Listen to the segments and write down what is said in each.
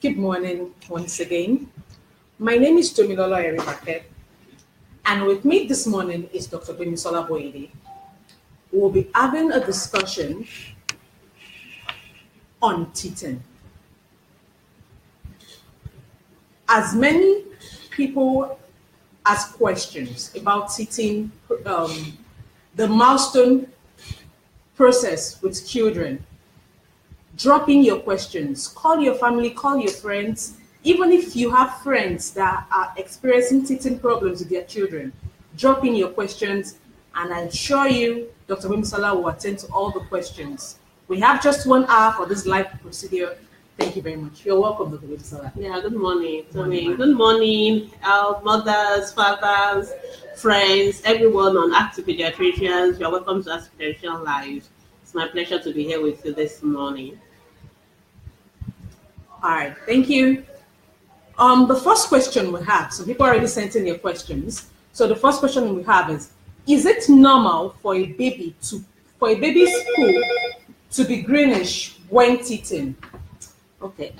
Good morning once again. My name is Gbemisola, and with me this morning is Dr. Gbemisola Boyede. We'll be having a discussion on teething. As many people ask questions about teething, the milestone process with children, drop in your questions, call your family, call your friends. Even if you have friends that are experiencing teething problems with their children, drop in your questions, and I assure you, Dr. Gbemisola will attend to all the questions. We have just 1 hour for this live procedure. Thank you very much. You're welcome, Dr. Gbemisola. Yeah, good morning, Tony. Good morning, our mothers, fathers, friends, everyone on Active Paediatricians. You're welcome to Active Paediatrician Live. It's my pleasure to be here with you this morning. All right, thank you. The first question we have, so people already sent in their questions. So the first question we have is it normal for a baby's poo to be greenish when teething? Okay,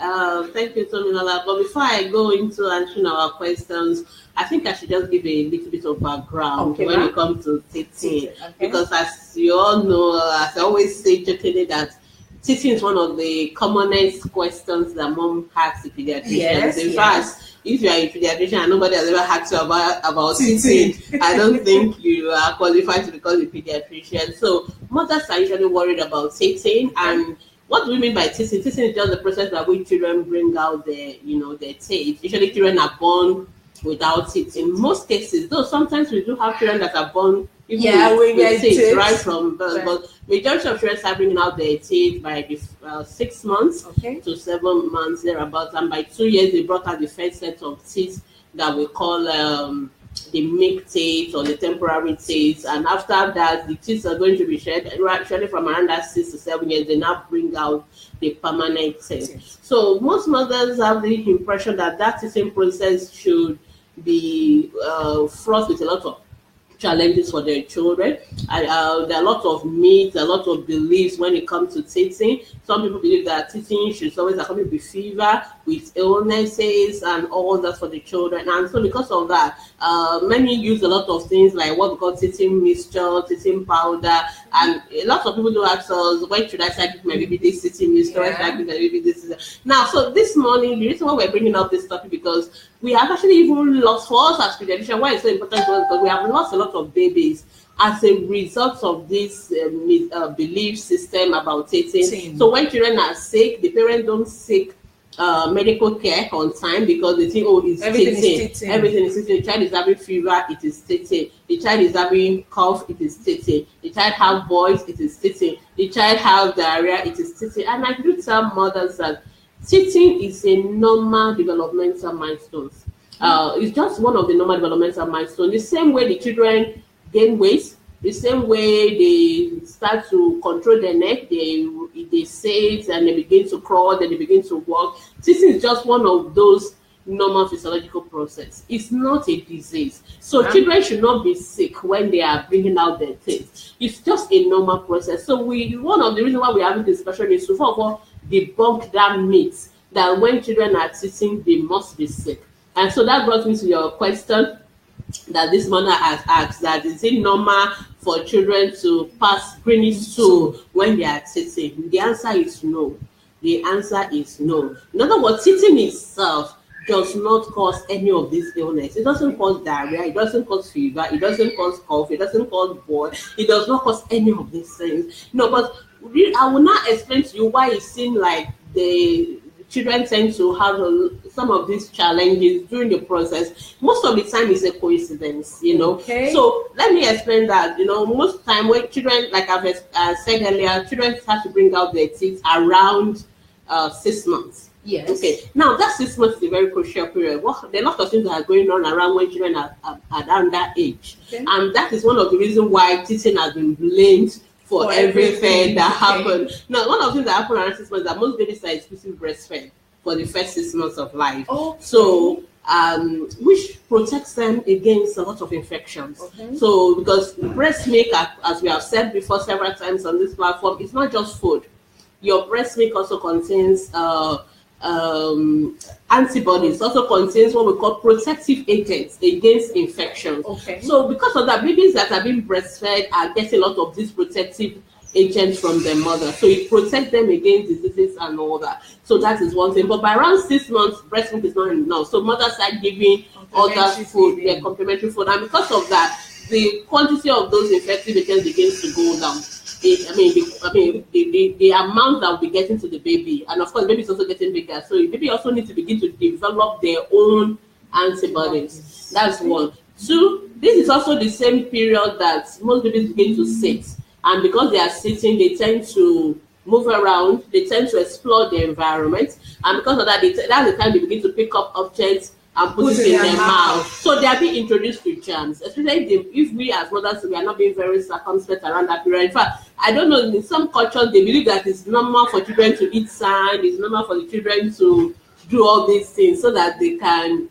thank you, Tominola. But before I go into answering our questions, I think I should just give a little bit of background when it comes to teething. Okay. Because as you all know, as I always say jokingly, that teething is one of the commonest questions that mom asks the pediatricians. In fact, if you are a pediatrician and nobody has ever asked you about teething, I don't think you are qualified to be called a pediatrician. So mothers are usually worried about teething. And what do we mean by teething? Teething is just the process by which children bring out their teeth. Usually children are born without teeth. In most cases, though sometimes we do have children that are born with teeth right from birth, but majority of children start bringing out their teeth by the 6 months to 7 months thereabouts, and by 2 years they brought out the first set of teeth that we call the milk teeth or the temporary teeth, and after that the teeth are going to be shed actually from around that 6 to 7 years. They now bring out the permanent teeth. So most mothers have the impression that teething process should be fraught with a lot of challenges for their children. There are a lot of myths, a lot of beliefs when it comes to teething. Some people believe that teething should always accompanied with fever, with illnesses, and all that for the children. And so because of that, many use a lot of things like what we call teething mixture, teething powder, and a lot of people do ask us, when should I start giving my baby this teething mixture? When should I give my baby this? Now, so this morning, the reason why we're bringing up this topic, because we have actually even lost, for us as pediatricians, why it's so important to us, because we have lost a lot of babies as a result of this belief system about teething. So when children are sick, the parents don't seek medical care on time because they think, it's teething. Everything is teething. The child is having fever, it is teething. The child is having cough, it is teething. The child have voice, it is teething. The child have diarrhea, it is teething. And I do tell mothers that teething is a normal developmental milestone. It's just one of the normal developmental milestones. The same way the children gain weight, the same way they start to control their neck, they sit and they begin to crawl, then they begin to walk. Teething is just one of those normal physiological process. It's not a disease. So children should not be sick when they are bringing out their teeth. It's just a normal process. So one of the reasons why we're having this discussion is to first of all debunk that myth that when children are teething, they must be sick. And so that brought me to your question that this mother has asked, that is it normal for children to pass greenish stool when they are teething? The answer is no. The answer is no. In other words, teething itself does not cause any of these illness. It doesn't cause diarrhea, it doesn't cause fever, it doesn't cause cough, it doesn't cause voice, it does not cause any of these things. No, but I will not explain to you why it seems like the children tend to have some of these challenges during the process. Most of the time it's a coincidence, So let me explain that, most time when children, like I've said earlier, children start to bring out their teeth around 6 months. Yes. Okay. Now that 6 months is a very crucial period. There are a lot of things that are going on around when children are around that age. Okay. And that is one of the reasons why teething has been blamed for everything that happened. Now, one of the things that happened around 6 months is that most babies are exclusively breastfed for the first 6 months of life. Okay. So, which protects them against a lot of infections. Okay. So, because breast milk, as we have said before several times on this platform, it's not just food. Your breast milk also contains antibodies, also contains what we call protective agents against infections. Okay. So because of that, babies that are being breastfed are getting a lot of these protective agents from their mother. So it protects them against diseases and all that. So that is one thing. But by around 6 months, breast milk is not enough. So mothers start giving other food, their complementary food. And because of that, the quantity of those infective agents begins to go down. The amount that will be getting to the baby, and of course, the baby is also getting bigger. So the baby also needs to begin to develop their own antibodies. That's one. Two, this is also the same period that most babies begin to sit. And because they are sitting, they tend to move around, they tend to explore the environment. And because of that, that's the time they begin to pick up objects and put it in their mouth. So they are being introduced to germs, especially if we as mothers, we are not being very circumspect around that period. In fact, I don't know, in some cultures, they believe that it's normal for children to eat sand, it's normal for the children to do all these things so that they can,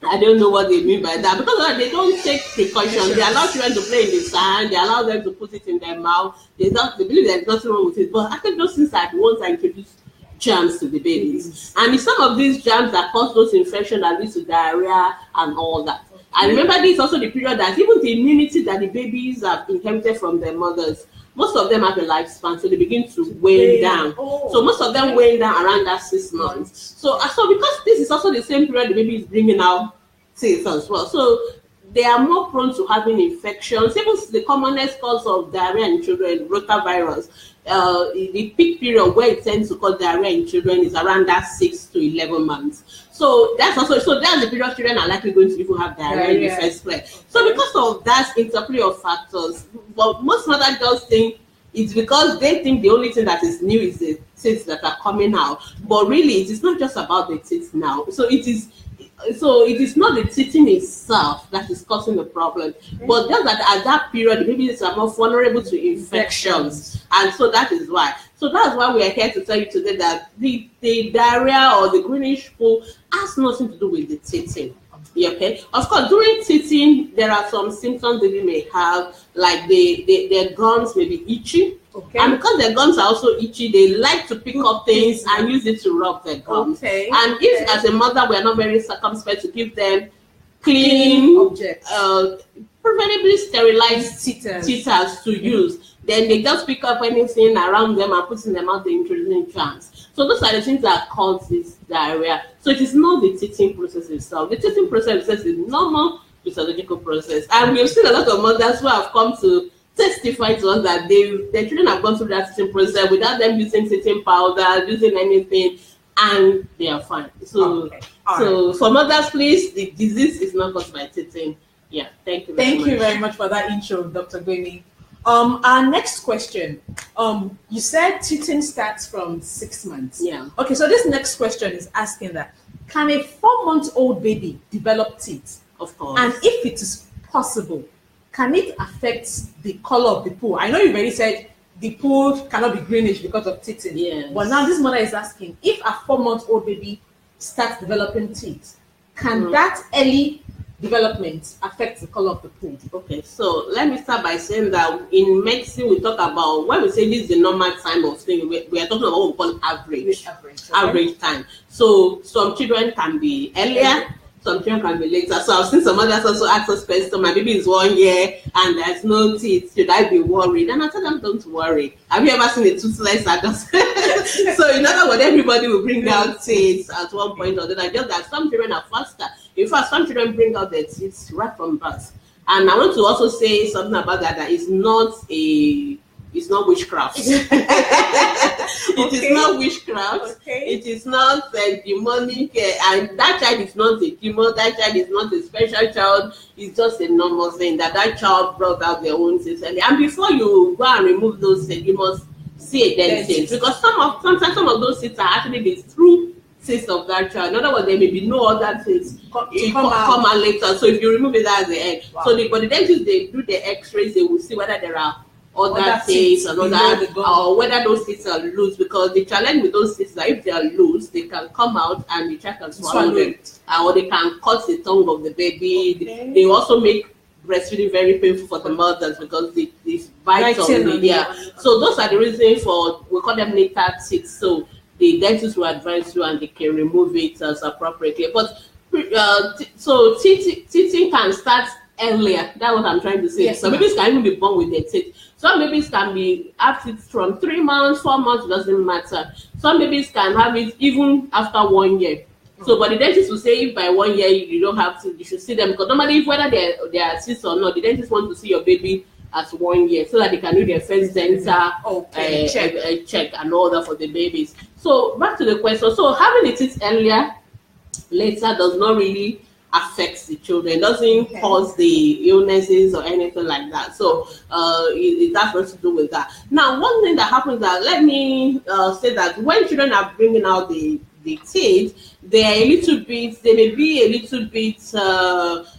I don't know what they mean by that, because they don't take precautions. They allow children to play in the sand, they allow them to put it in their mouth, they believe there's nothing wrong with it. But I think those things are the ones that introduce germs to the babies. And it's some of these germs that cause those infections that lead to diarrhea and all that. And remember, this is also the period that even the immunity that the babies have inherited from their mothers, most of them have a lifespan, so they begin to wane down. So most of them wane down around that 6 months. So because this is also the same period the baby is bringing out teeth as well, so they are more prone to having infections. Even the commonest cause of diarrhea in children, rotavirus, the peak period where it tends to cause diarrhea in children is around that 6 to 11 months. So that's the period children are likely going to even have diarrhea in the first place. So because of that interplay of factors, but most mothers just think it's because they think the only thing that is new is the teeth that are coming out. But really, it is not just about the teeth now. So it is not the teething itself that is causing the problem, but just that at that period, the babies are more vulnerable to infections. And so that is why. So that's why we are here to tell you today that the diarrhea or the greenish poo has nothing to do with the teething. Okay. Of course, during teething, there are some symptoms that we may have, like their gums may be itchy. Okay. And because their gums are also itchy, they like to pick up things and use it to rub their gums. Okay. And if, as a mother, we are not very circumspect to give them clean objects, preferably sterilized teethers to use, then they just pick up anything around them and put in their mouth, introducing germs. So those are the things that cause this diarrhea. So it is not the teething process itself. The teething process is normal physiological process. And we've seen a lot of mothers who have come to testify to us that their children have gone through that teething process without them using teething powder, using anything, and they are fine. So, for mothers, please, the disease is not caused by teething. Yeah, thank you very much. Thank you very much for that intro, Dr. Gbemi. Our next question, you said teething starts from 6 months. Yeah. Okay, so this next question is asking that, can a 4-month-old baby develop teeth? Of course. And if it is possible, can it affect the color of the poo? I know you've already said the poo cannot be greenish because of teething. Yes. But now this mother is asking, if a 4-month-old baby starts developing teeth, can that early development affect the color of the poo? Okay, so let me start by saying that in medicine we talk about, when we say this is the normal time of thing, we are talking about what we call average time. So some children can be earlier, some children can be later. So I've seen some others also ask us questions. So my baby is 1 year and there's no teeth. Should I be worried? And I tell them, don't worry. Have you ever seen a toothless adult? So in other words, everybody will bring out teeth at one point or the other. Just that some children are faster. In fact, some children bring out their teeth right from birth. And I want to also say something about that it's not witchcraft. It is not witchcraft. It is not demonic. And that child is not a demon. That child is not a special child. It's just a normal thing that child brought out their own teeth. And before you go and remove those things, you must see a dentist, because sometimes some of those teeth are actually the true teeth of that child. In other words, there may be no other teeth come out later. So if you remove it, that's the end. Wow. But the dentists, they do the X-rays, they will see whether there are other teeth or whether those teeth are loose, because the challenge with those teeth is that if they are loose, they can come out and the child can swallow them, or they can cut the tongue of the baby. Okay. They also make breastfeeding very painful for the mothers because they bite on the ear. So those are the reasons we call them later teeth. So the dentist will advise you and they can remove it as appropriately. But so teething can start earlier. That's what I'm trying to say. Yes, so babies can even be born with their teeth. Some babies can be have it from 3 months, 4 months, doesn't matter. Some babies can have it even after 1 year. So, but the dentist will say if by 1 year you don't have to, you should see them, because normally whether they are cysts or not, the dentist wants to see your baby as 1 year so that they can do their first dental check and all that for the babies. So back to the question. So having the teeth earlier, later does not really affect the children. It doesn't cause the illnesses or anything like that. So it has nothing to do with that. Now, one thing that happens that, let me say that when children are bringing out the teeth, they are a little bit, they may be a little bit,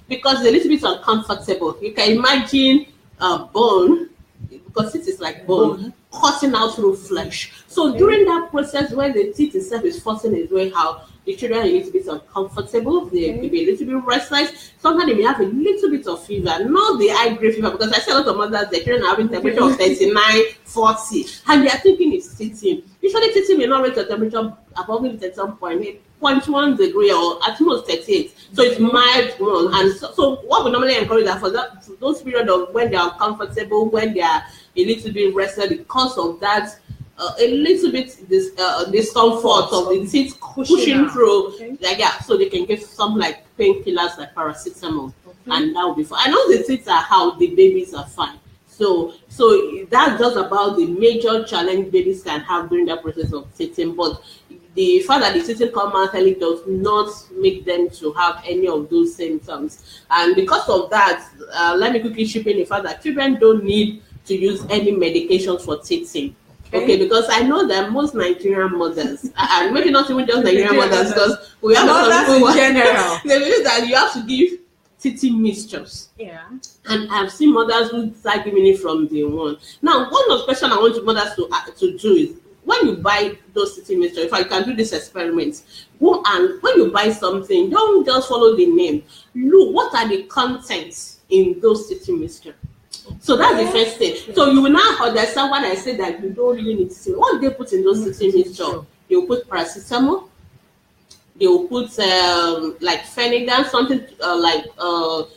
because they're a little bit uncomfortable. You can imagine bone, because it is like bone, cutting out through flesh. So during that process, when the teeth itself is forcing its way out, the children are a little bit uncomfortable, they may be a little bit restless, sometimes they may have a little bit of fever, not the high grade fever, because I see a lot of mothers, the children are having temperature of 39, 40, and they are thinking it's teething. Usually teething may not reach a temperature above 0.1 degree or at most 38. So it's mild one. And so what we normally encourage that for those periods of when they are uncomfortable, when they are a little bit rested because of that, a little bit discomfort of the teeth pushing through, so they can get some like painkillers like paracetamol, and that will be fine. I know the teeth are how the babies are fine. So that's just about the major challenge babies can have during that process of teething. But the fact that the teething come out early does not make them to have any of those symptoms. And because of that, let me quickly chip in the fact that children don't need to use any medications for teething. Okay, because I know that most Nigerian mothers, and maybe not even just Nigerian mothers, because we have mothers in general, they believe that you have to give teething mixtures. Yeah. And I've seen mothers who start giving it from day one. Now, one of the questions I want mothers to do is, when you buy those teething mixtures, if I can do this experiment, go and when you buy something, don't just follow the name. Look, what are the contents in those teething mixtures? So that's the first thing. So you will now understand when I say that you don't really need to see what they put in those teething mixtures. They will put paracetamol. They will put like Phenergan, something like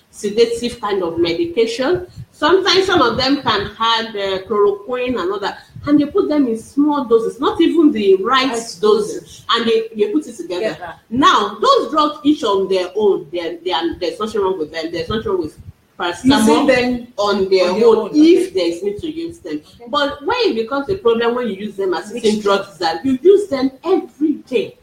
sedative kind of medication. Sometimes some of them can have chloroquine and all that, and they put them in small doses, not even the right doses, and they put it together. Now, those drugs, each on their own, there's nothing wrong with them. There's nothing wrong with paracetamol them on their own if there is need to use them. But when it becomes a problem when you use them as teething drugs, that you use them every day.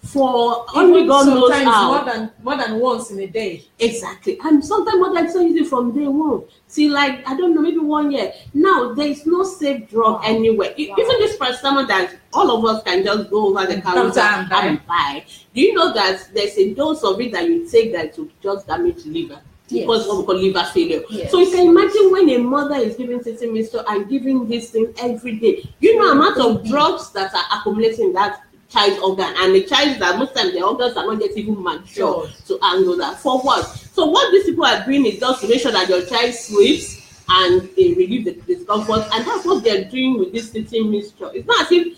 For only God knows how. More than once in a day. Exactly. And sometimes mothers use it from day one. See, like, I don't know, maybe 1 year. Now, there is no safe drug anywhere. Even this paracetamol that all of us can just go over the counter and buy. Do you know that there's a dose of it that you take that will just damage the liver? Because what we call liver failure. Yes. So you can imagine when a mother is giving teething mixture and giving this thing every day. You know the amount of drugs that are accumulating in that child's organ, and the child that most times the organs are not yet even mature to handle that. For what? So what these people are doing is just to make sure that your child sleeps and they relieve the discomfort, and that's what they're doing with this teething mixture. It's not as if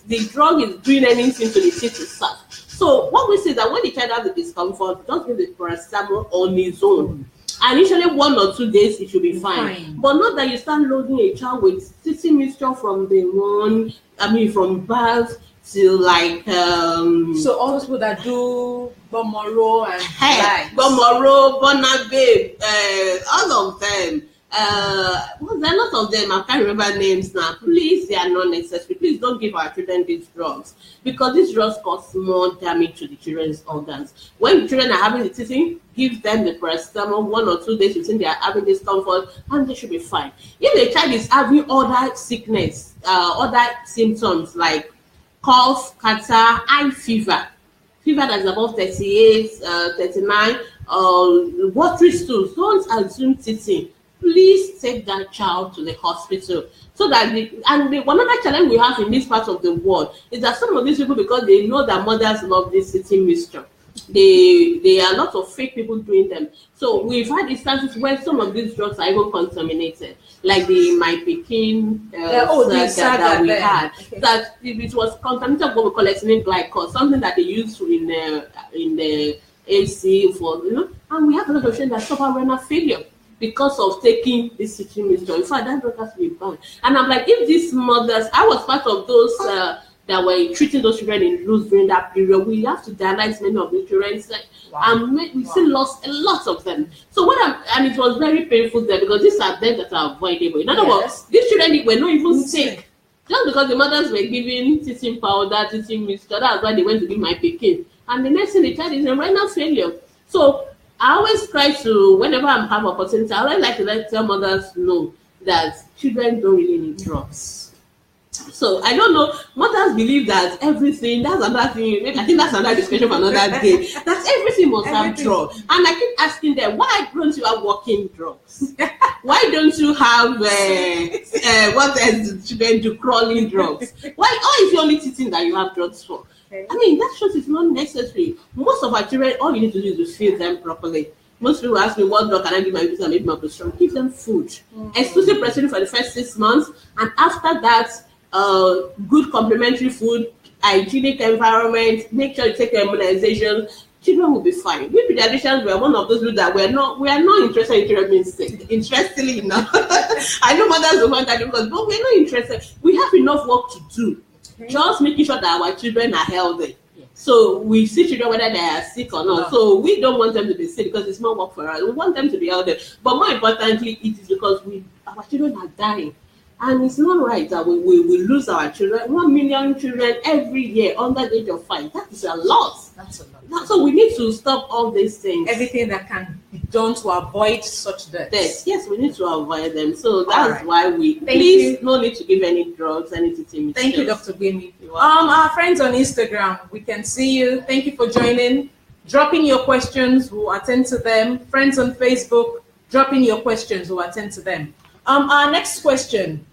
the drug is doing anything to the teeth itself. So what we say is that when the child has the discomfort, just give the paracetamol on its own. And usually 1 or 2 days it should be fine. But not that you start loading a child with teething mixture from from birth till like so all those people that do Gbemoro and Gbemoro, Bonababe, all of them. There are a lot of them. I can't remember names now. Please, they are not necessary. Please don't give our children these drugs, because these drugs cause more damage to the children's organs. When the children are having the teething, give them the paracetamol 1 or 2 days. You think they are having discomfort, and they should be fine. If the child is having other sickness, other symptoms like cough, catarrh, high fever that is above 38, 39, watery stools, don't assume teething. Please take that child to the hospital, so that one other challenge we have in this part of the world is that some of these people, because they know that mothers love this teething mixture, there are lots of fake people doing them. So we've had instances where some of these drugs are even contaminated, like the My Pekin saga that we had. Okay. That it was contaminated what we call ethylene glycol, something that they use in the AC for, and we have a lot of children that suffer renal failure because of taking this citrine mixture. In fact, that drug has to be banned. And I'm like, if these mothers, I was part of those that were treating those children in loose during that period, we have to dialyze many of the children, and we still lost a lot of them. So and it was very painful there, because these are deaths that are avoidable. In other words, these children were not even sick. Just because the mothers were giving teaching powder, teaching mixture, that's why they went to give My Pekin. And the next thing the child is in renal failure. So I always try to, whenever I have opportunity, I always like to tell mothers know that children don't really need drugs. So I don't know, mothers believe that everything, that's another thing, maybe I think that's another discussion for another day, that everything must have drugs. And I keep asking them, why don't you have working drugs? Why don't you have what else do children do, crawling drugs? Why, or if you're only teaching that you have drugs for? Okay. I mean, that shows it's not necessary. Most of our children, all you need to do is to feed them properly. Most people ask me, what drug can I give my babies and make my position? Give them food. Exclusive breastfeeding for the first 6 months, and after that, good complementary food, hygienic environment, make sure you take your immunization, children will be fine. We pediatricians were one of those people that we are not interested in children being sick. Interestingly enough, I know mothers will want that because, but we're not interested. We have enough work to do. Okay. Just making sure that our children are healthy. Yes. So we see children whether they are sick or not. No. So we don't want them to be sick because it's more work for us. We want them to be healthy. But more importantly, it is because our children are dying. And it's not right that we lose our children, 1 million children every year under the age of 5. That is a lot. That's a lot. So we need to stop all these things. Everything that can be done to avoid such deaths. Yes, we need to avoid them. So that's why no need to give any drugs, anything. Thank you, Dr. Gbemi. Our friends on Instagram, we can see you. Thank you for joining. Dropping your questions, we'll attend to them. Friends on Facebook, dropping your questions, we'll attend to them. Our next question.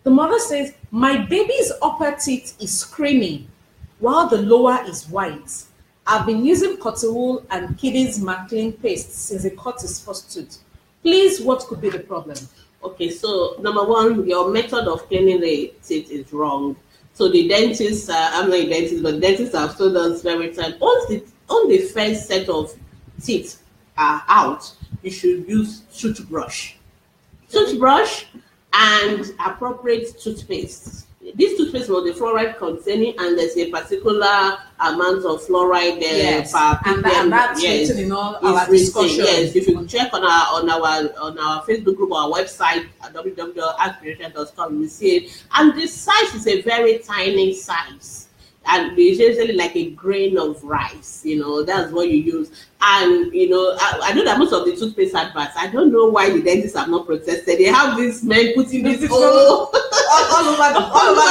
The mother says, my baby's upper teeth is screaming while the lower is white. I've been using cotton wool and Kiddies Maclean paste since he cut his first tooth. Please, what could be the problem? Okay, so number one, your method of cleaning the teeth is wrong. So the dentists, I'm not a dentist, but dentists have told us every time, once the first set of teeth are out, you should use toothbrush and appropriate toothpaste. This toothpaste was the fluoride containing, and there's a particular amount of fluoride per ppm. And that's written in all our discussion. Yes, if you check on our Facebook group or our website at www.paediatrician.com, you will see it. And the size is a very tiny size. And it's usually like a grain of rice, that's what you use. And, I know that most of the toothpaste adverts, I don't know why the dentists have not protested. They have these men putting this all over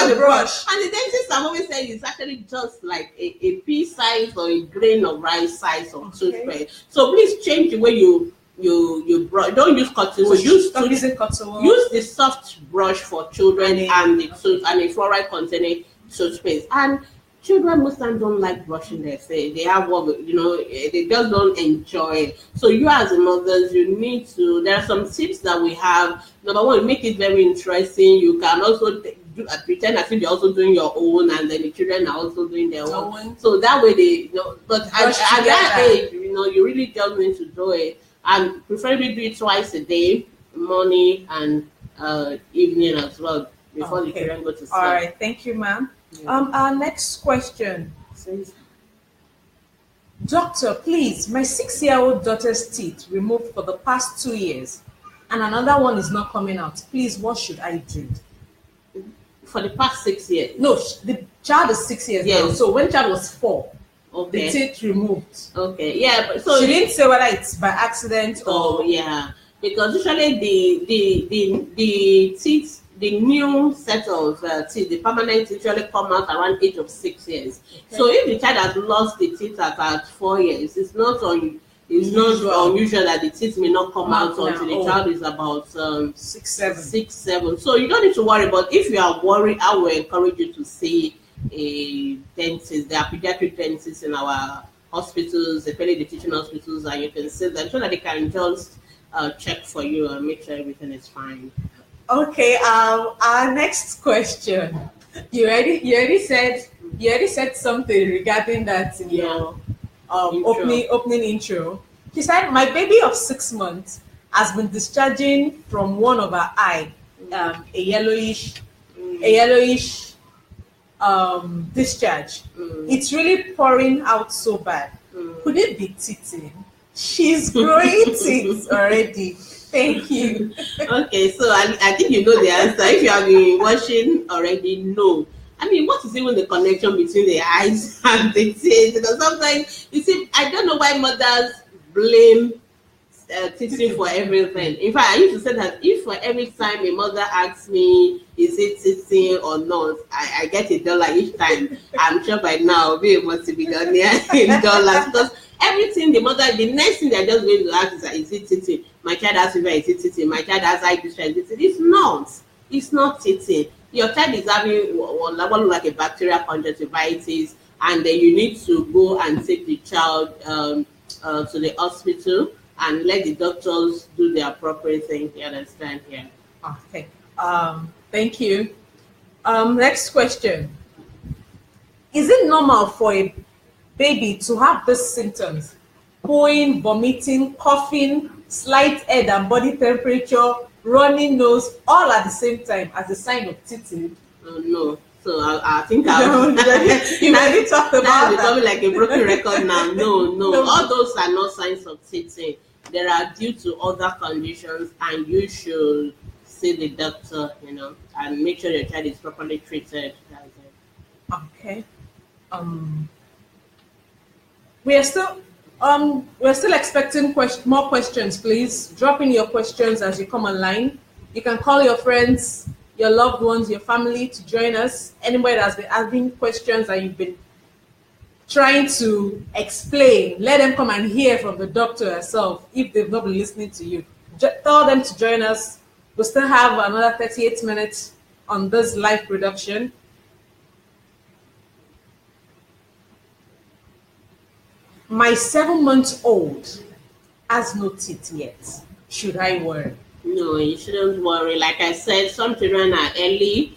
the brush. And the dentists have always said it's actually just like a pea size or a grain of rice size of toothpaste. So please change the way you brush. Don't use cotton wool. Use the soft brush for children and a fluoride containing toothpaste. And children most times don't like brushing their teeth. They have they just don't enjoy it. So you as a mothers, you need to, there are some tips that we have. Number one, make it very interesting. You can also pretend as if you're also doing your own, and then the children are also doing their own. So that way they, but at that age, you really just need to do it. And preferably do it twice a day, morning and evening as well, before the children go to sleep. All right, thank you, ma'am. Our next question says, Doctor, please, my 6-year-old daughter's teeth removed for the past 2 years, and another one is not coming out. Please, what should I do? For the past 6 years? No, the child is 6 years now. So when the child was 4, the teeth removed. Okay, yeah. But so she didn't say whether it's by accident or... yeah, because usually the teeth, the new set of teeth, the permanent teeth usually come out around age of 6 years. Okay. So if the child has lost the teeth at 4 years, it's not unusual that the teeth may not come out until the child is about 6, 7. 6, 7. So you don't need to worry. But if you are worried, I will encourage you to see a dentist. There are pediatric dentists in our hospitals, the Paediatrician hospitals, and you can see them so that they can just check for you and make sure everything is fine. Okay. Our next question. You already said something regarding that in your opening intro. She said, "My baby of 6 months has been discharging from one of her eye, a yellowish discharge. It's really pouring out so bad. Could it be teething? She's growing teeth already. Thank you." Okay, so I think you know the answer. If you have been watching already, no. I mean, what is even the connection between the eyes and the teeth? Because sometimes, you see, I don't know why mothers blame teaching for everything. In fact, I used to say that if for every time a mother asks me, is it teaching or not, I get $1 each time. I'm sure by now I'll be able to be done here in dollars. Because everything the next thing they're just going to ask is it teaching? My child has fever, is it teaching? My child has eye discharge, is it? It's not. It's not teaching. Your child is having what looks like a bacterial conjunctivitis, and then you need to go and take the child to the hospital and let the doctors do the appropriate thing. You understand? Yeah. Okay. Thank you. Next question. Is it normal for a baby to have these symptoms? Pooing, vomiting, coughing, slight head and body temperature, running nose, all at the same time as a sign of teething? No. So I think you already talked about that. It's becoming like a broken record now. No. All those are not signs of teething. They are due to other conditions, and you should see the doctor, and make sure your child is properly treated. Okay. We're still expecting more questions. Please drop in your questions as you come online. You can call your friends, your loved ones, your family to join us. Anybody that's been asking questions and you've been trying to explain, let them come and hear from the doctor herself if they've not been listening to you. Tell them to join us. We'll still have another 38 minutes on this live production. My 7-month-old has no teeth yet. Should I worry? No, you shouldn't worry. Like I said, some children are early.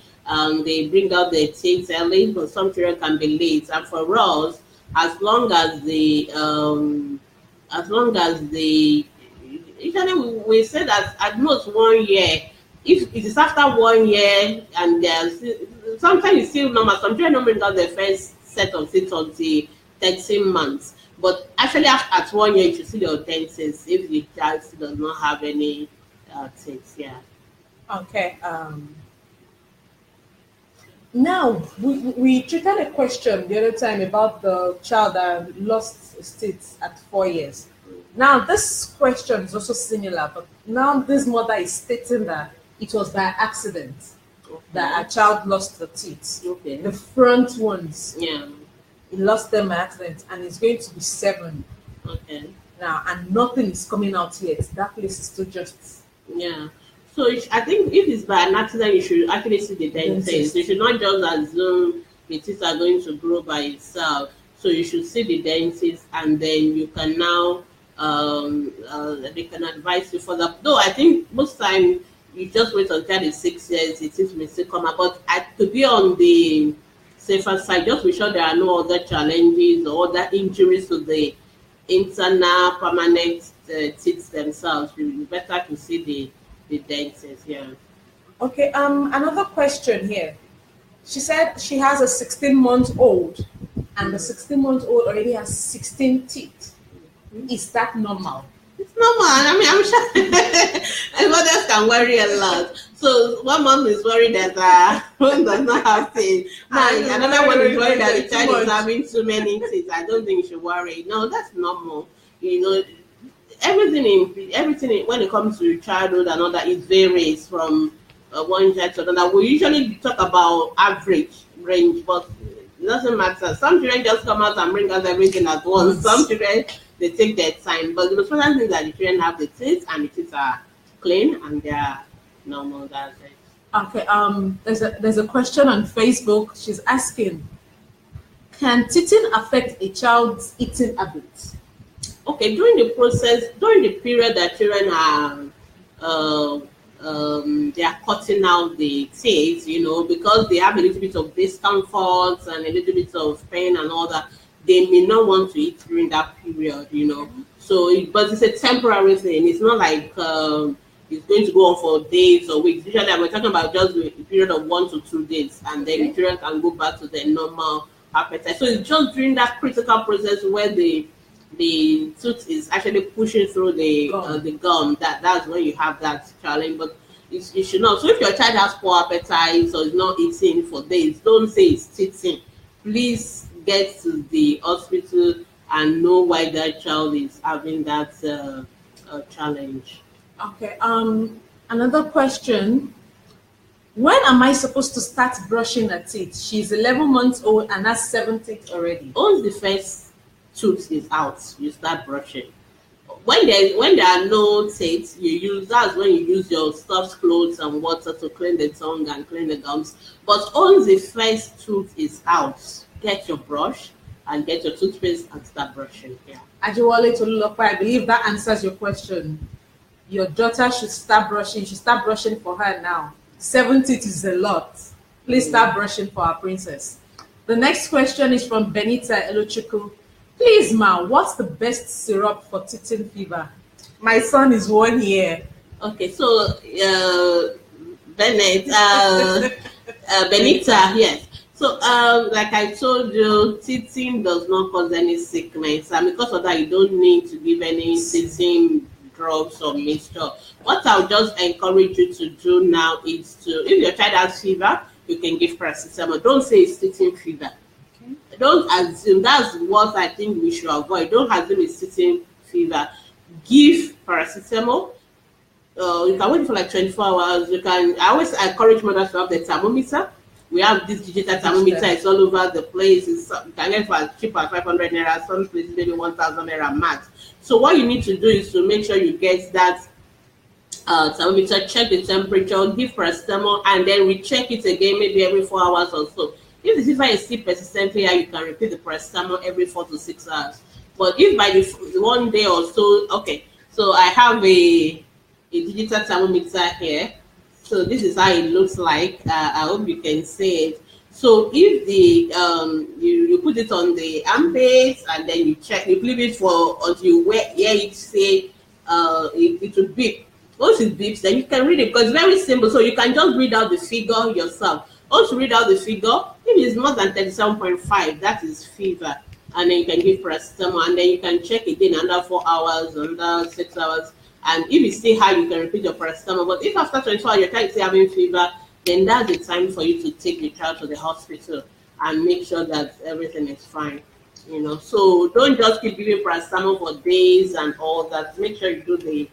They bring out their teeth early, but some children can be late. And for us, as long as usually we say that at most 1 year. If it is after 1 year and sometimes it's still normal. Some children don't bring out their first set of teeth until 13 months. But actually, at 1 year, you should see your dentist if the child does not have any teeth. Yeah. Okay. Now, we treated a question the other time about the child that lost his teeth at 4 years. Now, this question is also similar, but now this mother is stating that it was by accident that a child lost the teeth. Okay. The front ones. Yeah. He lost them by accident, and it's going to be 7. Okay. Now, and nothing is coming out yet. That place is still just. Yeah. So I think if it's by an accident, you should actually see the dentist. You should not just assume the teeth are going to grow by itself. So you should see the dentist, and then you can now they can advise you further. Though I think most time you just wait until it's 6 years, the teeth may still come out. But to be on the safer side, just be sure there are no other challenges or other injuries to the internal permanent teeth themselves. It will be better to see the dentist. Yeah. Okay. Another question here. She said she has a 16-month-old, and the 16-month-old already has 16 teeth. Is that normal? It's normal. I mean, I'm sure mothers can worry a lot. So one mom is worried that one does not have teeth. Another one is worried that the child is having too many teeth. I don't think you should worry. No, that's normal. Everything when it comes to childhood and all that, it varies from one child to another. We usually talk about average range, but it doesn't matter. Some children just come out and bring out everything at once. Some children, they take their time. But the most important thing is that the children have the teeth, and the teeth are clean and they are normal. That's it. Okay. There's a question on Facebook. She's asking, Can teething affect a child's eating habits? Okay, during the process, during the period that children are they are cutting out the teeth, because they have a little bit of discomfort and a little bit of pain and all that, they may not want to eat during that period. So, but it's a temporary thing. It's not like it's going to go on for days or weeks. Usually, we're talking about just a period of 1 to 2 days, and then the children can go back to their normal appetite. So it's just during that critical process where the tooth is actually pushing through the gum. That's when you have that challenge. But you should not. So if your child has poor appetite or is not eating for days, don't say it's teething. Please get to the hospital and know why that child is having that challenge. Okay. Another question. When am I supposed to start brushing her teeth? She's 11 months old and has 7 teeth already. Once the first tooth is out, you start brushing. When there are no teeth, that's when you use your soft clothes and water to clean the tongue and clean the gums. But once the first tooth is out, get your brush and get your toothpaste and start brushing. Yeah. Ajiwale Tolulope, I believe that answers your question. Your daughter should start brushing. You should start brushing for her now. 7 teeth is a lot. Please start brushing for our princess. The next question is from Benita Elochuku. Please, ma, what's the best syrup for teething fever? My son is 1 year. Okay, so Benita, yes. So, like I told you, teething does not cause any sickness, and because of that, you don't need to give any teething drops or mixture. What I'll just encourage you to do now is if your child has fever, you can give paracetamol. Don't say it's teething fever. Okay. Don't assume. That's what I think we should avoid. Don't assume it's teething fever. Give paracetamol. You can wait for like 24 hours. I always encourage mothers to have the thermometer. We have this digital thermometer. It's all over the place. You can get for as cheap as 500 naira. Some places maybe 1,000 naira max. So what you need to do is to make sure you get that thermometer, check the temperature, give paracetamol, and then recheck it again maybe every 4 hours or so. If the fever is still persistently high, you can repeat the paracetamol every 4 to 6 hours. But if by the 1 day or so, okay, so I have a digital thermometer here. So this is how it looks like. I hope you can see it. So if you put it on the armpits and then you check, you leave it for until you hear it say it will beep. Once it beeps, then you can read it because it's very simple. So you can just read out the figure yourself. Once you read out the figure, if it's more than 37.5, that is fever. And then you can give paracetamol, and then you can check again under 4 hours, under 6 hours. And if it's still high, you can repeat your paracetamol. But if after 24 hours your child is still having fever, then that's the time for you to take the child to the hospital and make sure that everything is fine. So don't just keep giving paracetamol for days and all that. Make sure you do the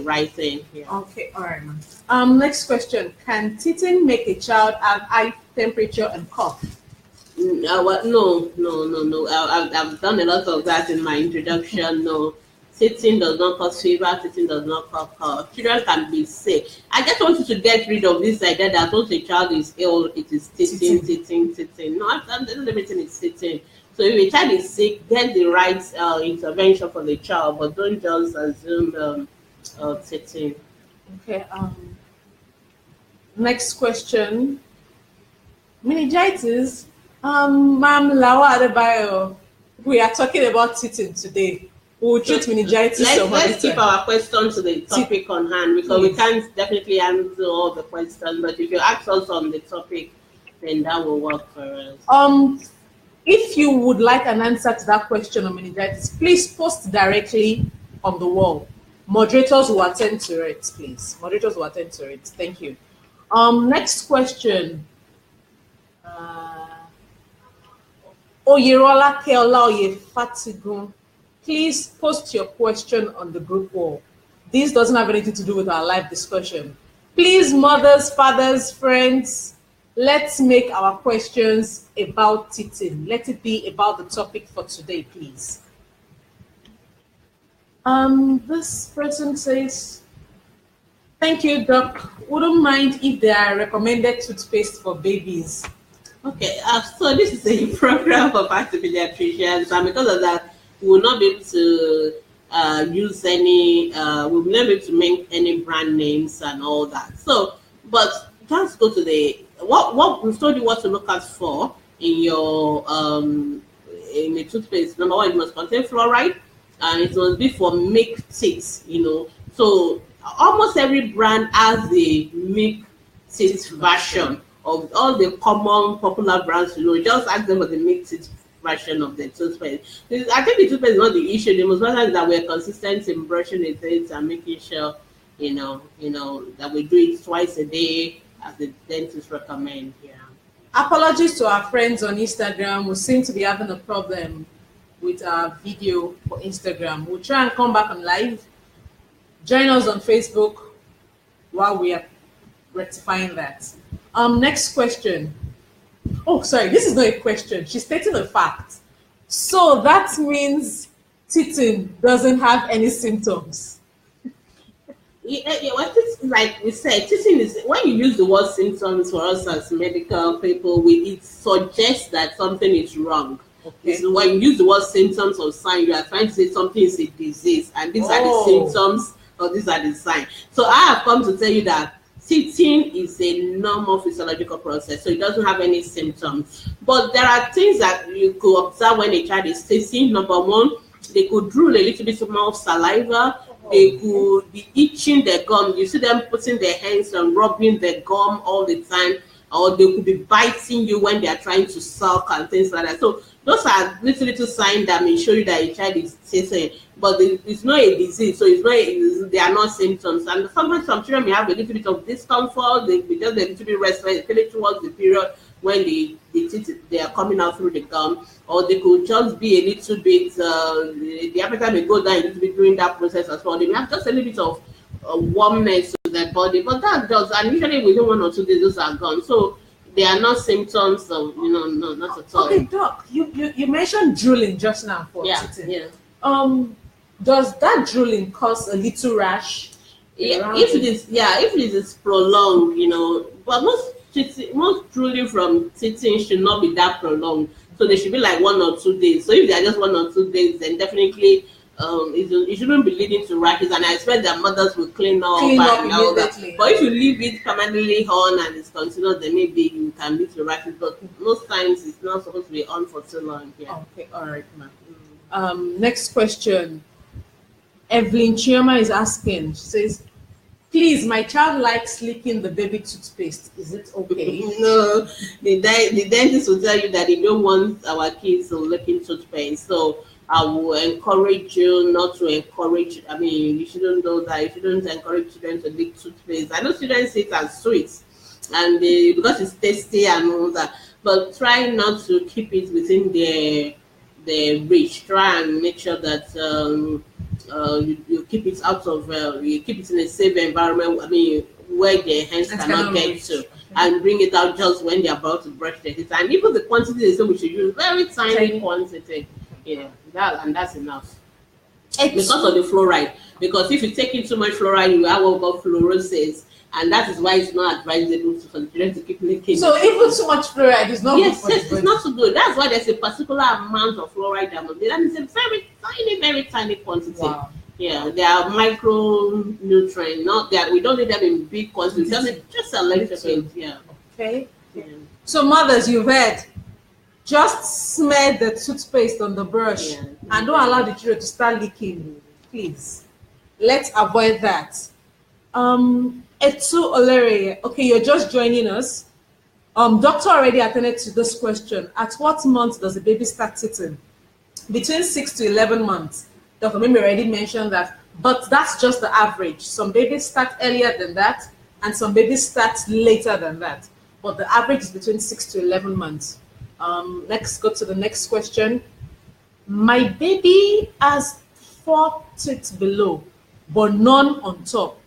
right thing. Yeah. Okay, all right, ma'am. Next question: can teething make a child have high temperature and cough? No. I've done a lot of that in my introduction. No. Teething does not cause fever. Teething does not cause cough. Children can be sick. I just want you to get rid of this idea that once a child is ill, it is teething. No, not everything is teething. So if a child is sick, get the right intervention for the child, but don't just assume teething. Okay. Next question. Meningitis. Ma'am Lawa Adebayo, we are talking about teething today. We'll treat meningitis. Let's keep our questions to the topic on hand because we can't definitely answer all the questions. But if you ask us on the topic, then that will work for us. If you would like an answer to that question on meningitis, please post directly on the wall. Moderators will attend to it, please. Moderators will attend to it. Thank you. Next question. Oyerola Keola Oyefatigun. Please post your question on the group wall. This doesn't have anything to do with our live discussion. Please, mothers, fathers, friends, let's make our questions about teething. Let it be about the topic for today, please. This person says, thank you, Doc. Wouldn't mind if there are recommended toothpaste for babies. Okay, so this is a program for pediatricians, and because of that, we will not be able to use any, we will not be able to make any brand names and all that. So, but just go to the what we've told you what to look out for in your in the toothpaste. Number one, it must contain fluoride, and it must be for milk teeth. So almost every brand has the milk teeth version of all the common popular brands. Just ask them for the milk teeth version of the toothpaste. I think the toothpaste is not the issue. The most important is that we're consistent in brushing the teeth and making sure that we do it twice a day as the dentist recommend. Yeah. Apologies to our friends on Instagram who seem to be having a problem with our video for Instagram. We'll try and come back on live. Join us on Facebook while we are rectifying that. Next question. Oh, sorry, this is not a question. She's stating a fact. So that means teething doesn't have any symptoms. Like we said, teaching is when you use the word symptoms for us as medical people, it suggests that something is wrong. Okay. So when you use the word symptoms or sign, you are trying to say something is a disease, and these are the symptoms or these are the signs. So I have come to tell you that teething is a normal physiological process, so it doesn't have any symptoms. But there are things that you could observe when a child is teething. Number one, they could drool a little bit more of saliva. They could be itching their gum. You see them putting their hands and rubbing their gum all the time, or they could be biting you when they are trying to suck and things like that. So those are little signs that may show you that a child is teething, but it's not a disease, so they are not symptoms. And sometimes some children may have a little bit of discomfort. They be just a little bit restless, especially towards the period when they are coming out through the gum, or they could just be a little bit, the appetite may go down a little bit during that process as well. They may have just a little bit of warmness to their body, but that does, and usually within 1 or 2 days, those are gone. So they are not symptoms of, no, not at all. Okay, Doc, you mentioned drooling just now for teething. Yeah. Does that drooling cause a little rash? Yeah, if it is prolonged, but most drooling from teething should not be that prolonged. So they should be like 1 or 2 days. So if they are just 1 or 2 days, then definitely it shouldn't be leading to rashes. And I expect that mothers will clean up and all that. But if you leave it permanently on and it's continuous, then maybe you can lead to rashes. But most times it's not supposed to be on for too long. Yeah. Okay, all right, ma'am. Next question. Evelyn Chioma is asking. She says, please, my child likes licking the baby toothpaste. Is it okay? No, the dentist will tell you that they don't want our kids to licking toothpaste. So I will encourage you not to encourage. I mean, you shouldn't do that. You shouldn't encourage children to lick toothpaste. I know children see it as sweet, and because it's tasty and all that. But try not to keep it within their reach. Try and make sure that you keep it out of you keep it in a safe environment. I mean, where their hands cannot get to, and bring it out just when they're about to brush their teeth. And even the quantity is we should use very tiny quantity. Yeah, that's enough. Because of the fluoride. Because if you take in too much fluoride, you have what we call fluorosis, and that is why it's not advisable for the children to keep licking. So even too much fluoride is not good for the body. It's not so good. That's why there's a particular amount of fluoride that must be, and it's a very tiny quantity. Wow. Yeah, they are micronutrient. Not that we don't need them in big quantities. Just a little bit. Yeah. Okay. Yeah. So mothers, you've heard. Just smear the toothpaste on the brush and don't allow the children to start licking. Please. Let's avoid that. Etu Olere, okay, you're just joining us. Doctor already attended to this question. At what month does the baby start teething? Between 6 to 11 months. Dr. Mimi already mentioned that, but that's just the average. Some babies start earlier than that, and some babies start later than that. But the average is between 6 to 11 months. Let's go to the next question. My baby has 4 teeth below, but none on top.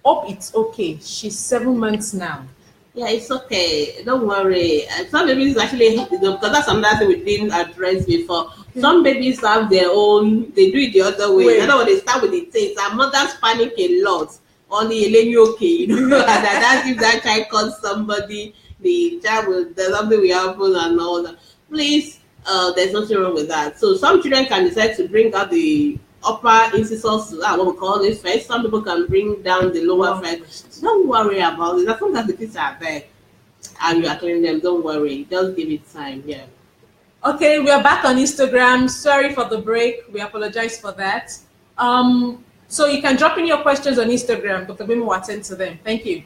Hope it's okay. She's 7 months now. Yeah, it's okay. Don't worry. Some babies actually, because that's another thing we didn't address before. Okay. Some babies have their own, they do it the other way. In other words, they start with the teeth. And mothers panic a lot. Only okay, and that's if that child calls somebody, the child will, there's something will happen and all that. Please, there's nothing wrong with that. So some children can decide to bring out the upper incisors, what we call it first. Some people can bring down the lower first. Don't worry about it. As long as the kids are there and you are cleaning them, don't worry. Just give it time. Yeah. Okay, we are back on Instagram. Sorry for the break. We apologize for that. So you can drop in your questions on Instagram. Dr. Gbemi will attend to them. Thank you.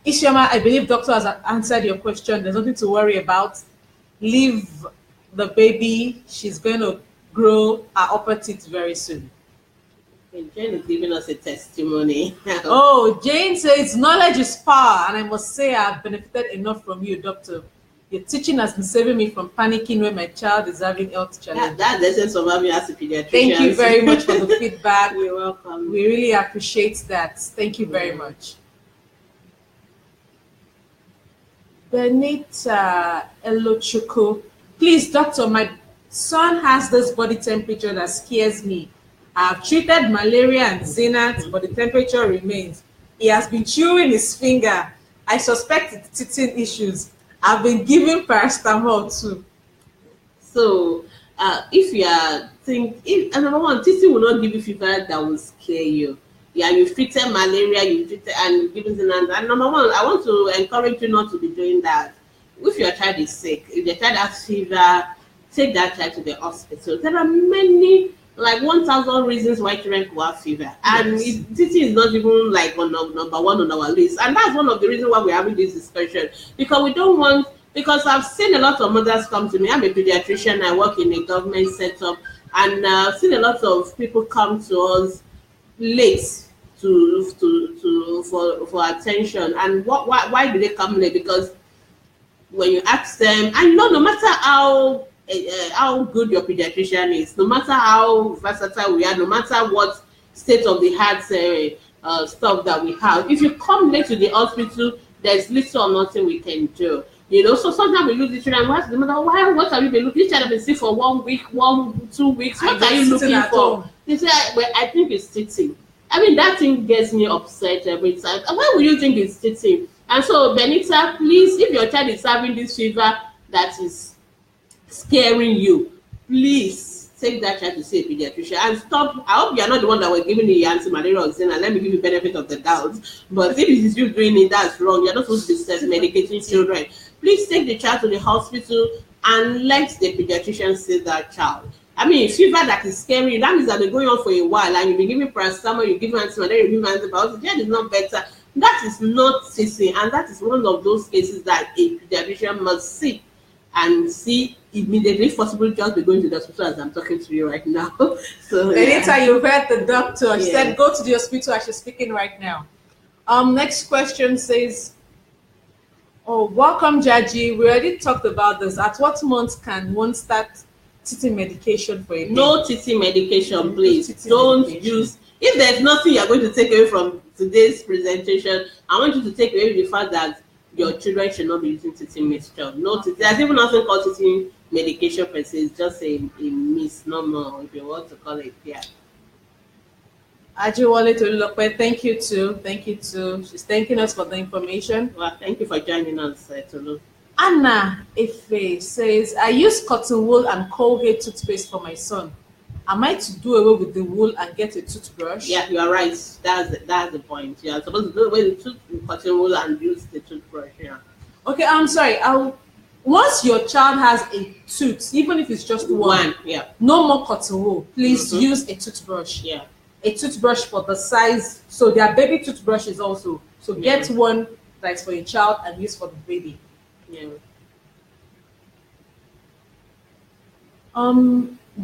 Isioma, I believe doctor has answered your question. There's nothing to worry about. Leave the baby. She's going to grow her upper teeth very soon. Jane is giving us a testimony. Oh, Jane says knowledge is power, and I must say I've benefited enough from you, doctor. Your teaching has been saving me from panicking when my child is having health challenges. That's the essence of having as a pediatrician. Thank you very much for the feedback. You're welcome. We really appreciate that. Thank you very much. Benita Elochuko. Please, doctor, my son has this body temperature that scares me. I've treated malaria and Xanax, but the temperature remains. He has been chewing his finger. I suspect it's teething issues. I've been giving paracetamol too. So, if you are and number one, teething will not give you fever that will scare you. Yeah, you've treated malaria, you've treated and given Xanax. And number one, I want to encourage you not to be doing that. If your child is sick, if the child has fever, take that child to the hospital. There are many, like 1,000 reasons why children could have fever. And teething is not even like on number one on our list. And that's one of the reasons why we're having this discussion. Because we don't want, because I've seen a lot of mothers come to me. I'm a pediatrician, I work in a government setup, and I've seen a lot of people come to us late for attention. And why do they come late? Because when you ask them, and no matter how good your pediatrician is, no matter how versatile we are, no matter what state of the art stuff that we have, if you come late to the hospital, there's little or nothing we can do. You know, so sometimes we lose the children. What have you been looking? This child has been sick for 1 week, 2 weeks. What are you looking for? They say, well, I think it's teething. I mean, that thing gets me upset every time. Why would you think it's teething? And so, Benita, please, if your child is having this fever that is scaring you, please take that child to see a pediatrician and stop. I hope you are not the one that was giving the anti-malaria vaccine, and let me give you benefit of the doubt. But if it is you doing it, that's wrong. You're not supposed to be self-medicating children. Please take the child to the hospital and let the pediatrician see that child. I mean, fever that is scary, that means that they're going on for a while, and you've been giving paracetamol, you give anti-malaria, you give antibiotics, that is not better. That is not teething, and that is one of those cases that a pediatrician must see and see immediately. If possible, just be going to the hospital as I'm talking to you right now. So Benita, you heard the doctor. She said go to the hospital as she's speaking right now. Next question says, oh, welcome, Jaji. We already talked about this. At what month can one start teething medication for a baby? No teething medication, please. Don't use. If there's nothing you're going to take away from today's presentation, I want you to take away the fact that your children should not be using teething mixture. No, there's even nothing called teething medication per se. It's just a misnomer, if you want to call it. Yeah. Ajiwale Tolulope, thank you too. Thank you too. She's thanking us for the information. Well, thank you for joining us, Tolu. Anna Ife says, I use cotton wool and Colgate toothpaste for my son. Am I to do away with the wool and get a toothbrush? Yeah, you are right. That's the point. You are supposed to do away with the cotton wool and use the toothbrush. Yeah. Okay, I'm sorry. Once your child has a tooth, even if it's just one, yeah, no more cotton wool. Please use a toothbrush. Yeah. A toothbrush for the size. So there are baby toothbrushes also. So get one that's for your child and use for the baby. Yeah.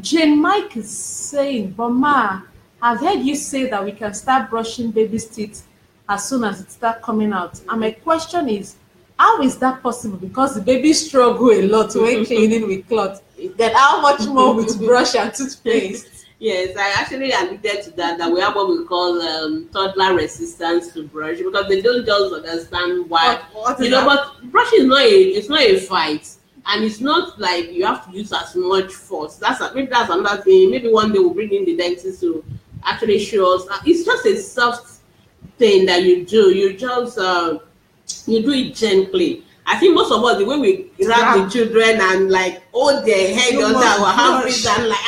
Jane Mike is saying, but Ma, I've heard you say that we can start brushing baby's teeth as soon as it starts coming out. And my question is, how is that possible? Because the baby struggle a lot when cleaning with clots. Then how much more with brush and toothpaste? Yes, I actually alluded to that we have what we call toddler resistance to brush, because they don't just understand why. But brushing is not a fight. And it's not like you have to use as much force. Maybe that's another thing. Maybe one day we'll bring in the dentist to actually show us. It's just a soft thing that you do. You just you do it gently. I think most of us, the way we grab the children and like hold their head under our hands and like,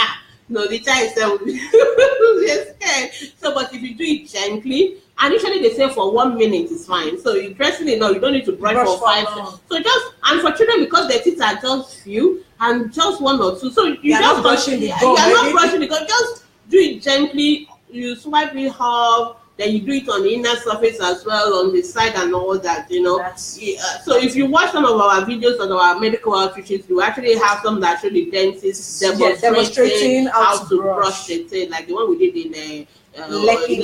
no, the child will be scared. So, but if you do it gently, and usually they say for 1 minute is fine. So you dressing it now, you don't need to brush for 5 minutes. So just, and for children, because their teeth are just few and just 1 or 2, so you just not brushing the gum. You are not brushing the gum. Just do it gently. You swipe it off. Then you do it on the inner surface as well, on the side and all that, you know. So if you watch some of our videos on our medical outreaches, we actually have some that show the dentists demonstrating how to brush the teeth, like the one we did in Lekki.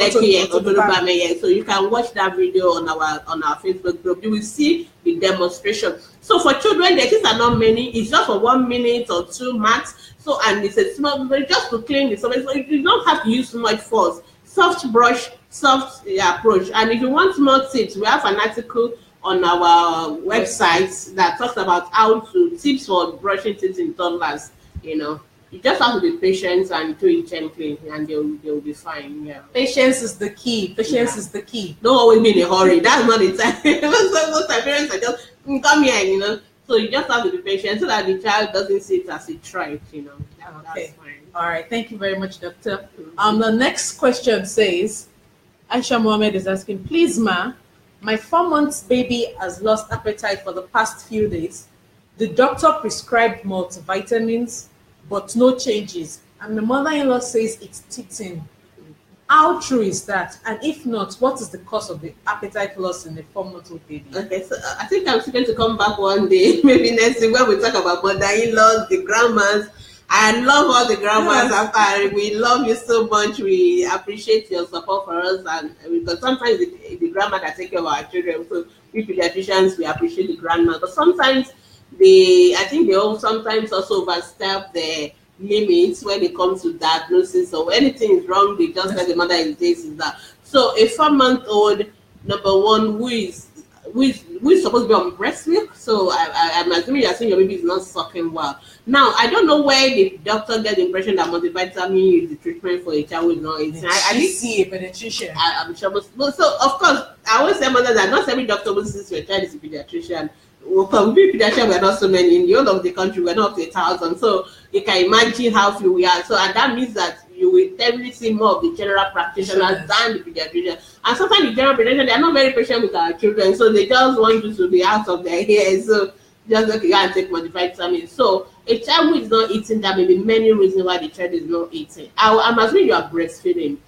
So you can watch that video on our Facebook group. You will see the demonstration. So for children, the teeth are not many. It's just for 1 minute or 2 max. So, and it's a small, just to clean the surface. So you don't have to use much force. Soft brush, soft approach. And if you want more tips, we have an article on our website that talks about how to tips for brushing teeth in toddlers. You know, you just have to be patient and do it gently, and they'll be fine. Yeah. Patience is the key. Patience is the key. Don't always be in a hurry. That's not the time. Most of parents are just come here, you know. So you just have to be patient so that the child doesn't see it as a threat, you know. That's fine. All right, thank you very much, Doctor. The next question says, Aisha Mohammed is asking, please, ma, my 4 months baby has lost appetite for the past few days. The doctor prescribed multivitamins, but no changes. And the mother-in-law says it's teething. How true is that? And if not, what is the cause of the appetite loss in the 4-month-old baby? Okay, so I think I'm going to come back one day, maybe next week, when we talk about mother-in-laws, the grandmas. I love all the grandmas. Yes. We love you so much. We appreciate your support for us, and because sometimes the grandma that take care of our children. So we pediatricians, we appreciate the grandma, but sometimes I think they all sometimes also overstep their limits when it comes to diagnosis, or anything is wrong, they just let the mother is this is that. So a 4-month-old, number one, who is supposed to be on breast milk, so I'm assuming you're saying your baby is not sucking well. Now, I don't know where the doctor get the impression that multivitamin is the treatment for a child who is not eating. I did see a pediatrician. I'm sure. So, of course, I always say mothers that not every doctor who sees your child is a pediatrician. Well, we pediatricians, we're not so many. In the whole of the country, we're not up to 1,000. So, you can imagine how few we are. So, and that means that you will definitely see more of the general practitioners than the pediatrician. And sometimes the general pediatricians, they are not very patient with our children, so they just want you to be out of their hair. So just okay, go and take multivitamins. So a child who is not eating, there may be many reasons why the child is not eating. I'm assuming you are breastfeeding,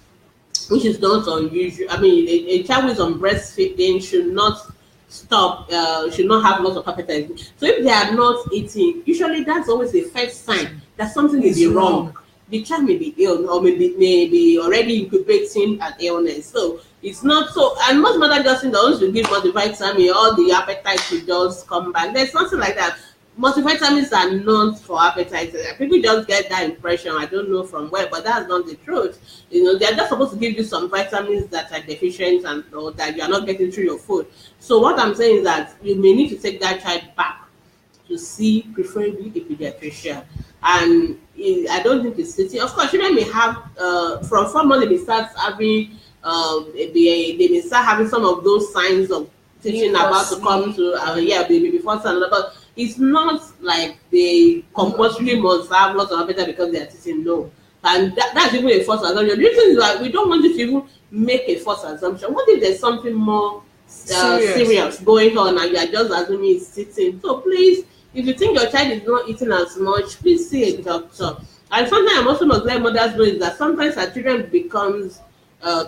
which is not unusual. I mean, a child who is on breastfeeding should not stop, should not have lots of appetite. So if they are not eating, usually that's always the first sign that something is wrong. The child may be ill, or maybe already incubating an illness. So it's not so, and most mothers just think that once you give multivitamin, all the appetite will just come back. There's nothing like that. Multivitamins are not for appetite. People just get that impression. I don't know from where, but that's not the truth. You know, they're just supposed to give you some vitamins that are deficient and or that you are not getting through your food. So what I'm saying is that you may need to take that child back to see preferably a pediatrician. And I don't think it's sitting. Of course, children may have from 4 months they may start having they may start having some of those signs of teaching about to come to baby before sun. But it's not like they compulsorily must have lots of appetite because they are teaching. No, and that's even a false assumption. The reason is that we don't want you to even make a false assumption. What if there's something more serious going on and you are just assuming it's sitting? So please, if you think your child is not eating as much, please see a doctor. And sometimes I'm also must let mothers know is that sometimes our children becomes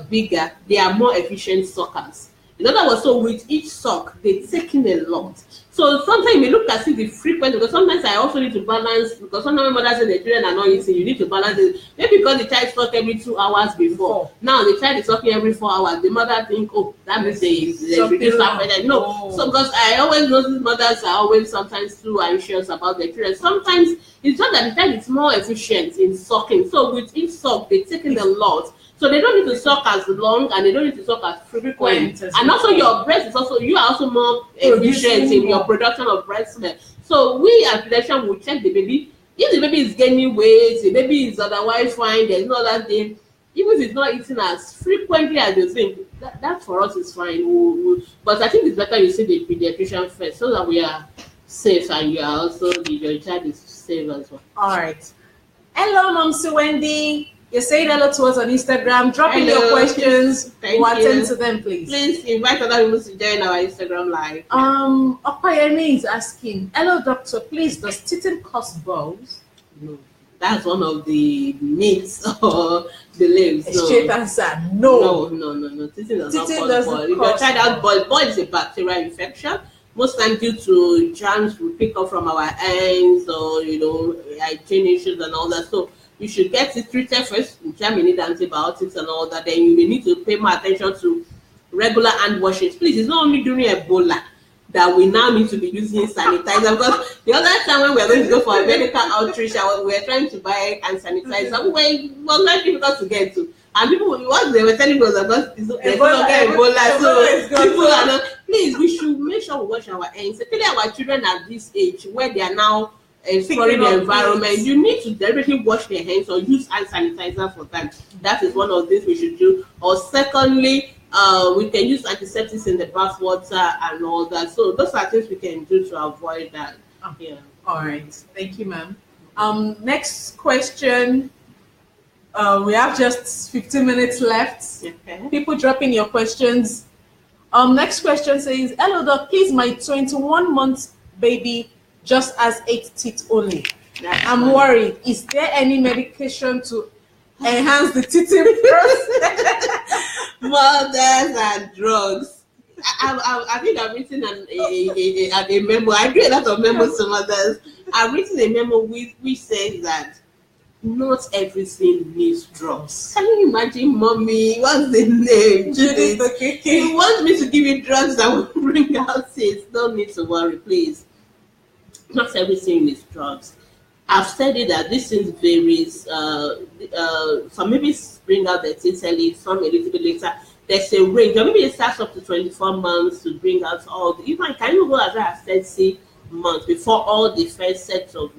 bigger, they are more efficient suckers. In other words, so with each suck, they take in a lot. So sometimes you may look at the frequency, because sometimes I also need to balance, because sometimes mothers say the children are not eating, you need to balance it. Maybe because the child sucked every 2 hours before. Now the child is sucking every 4 hours. The mother think, oh, that means they reduce appetite. No, so because I always notice mothers are always sometimes too anxious about their children. Sometimes it's not that the child is more efficient in sucking. So with each suck, they take in a lot. So they don't need to suck as long and they don't need to suck as frequent. And also your breast is also, you are also more efficient in your production of breast milk. So we as pediatricians will check the baby. If the baby is gaining weight, the baby is otherwise fine, there's no other thing, even if it's not eating as frequently as you think, that for us is fine. But I think it's better you see the pediatrician first so that we are safe and you are also your child is safe as well. All right. Hello, Mom Sue Wendy. You're saying hello to us on Instagram. Drop in your questions. We'll attend to them, please. Please invite other people to join our Instagram live. Opayemi is asking, hello, doctor. Please, does teething cause balls? No. That's one of the myths or beliefs. Straight answer, no. No. Teething does not cause balls. If your child has balls is a bacterial infection. Most times due to germs we pick up from our hands or hygiene issues and all that. So you should get it treated first. Germ may need antibiotics and all that. Then you may need to pay more attention to regular hand washing. Please, it's not only during Ebola that we now need to be using sanitizer, because the other time when we were going to go for a medical outreach, we were trying to buy hand sanitizer. It was very difficult to get to. And people, what they were telling us about is Ebola. So people are not. Please, we should make sure we wash our hands. Especially our children at this age, where they are now exploring the environment. You need to deliberately wash their hands or use hand sanitizer for them. That is one of the things we should do. Or secondly, we can use antiseptics in the bath water and all that. So those are things we can do to avoid that. Yeah. All right. Thank you, ma'am. Next question. We have just 15 minutes left. Okay. People dropping your questions. Next question says, hello, doc. Please, my 21-month baby just has 8 teeth only. I'm worried. Is there any medication to enhance the teething process? Mothers and drugs. I think I've written a memo. I do a lot of memos to mothers. I've written a memo which says that not everything needs drugs. Can you imagine, mommy? What's the name? Judith. You want me to give you drugs that will bring out teeth? Don't need to worry, please. Not everything needs drugs. I've studied that this thing varies. Some maybe bring out the teeth early, some a little bit later. There's a range, or maybe it starts up to 24 months to bring out all the. Even can you go as high as 30 months before all the first sets of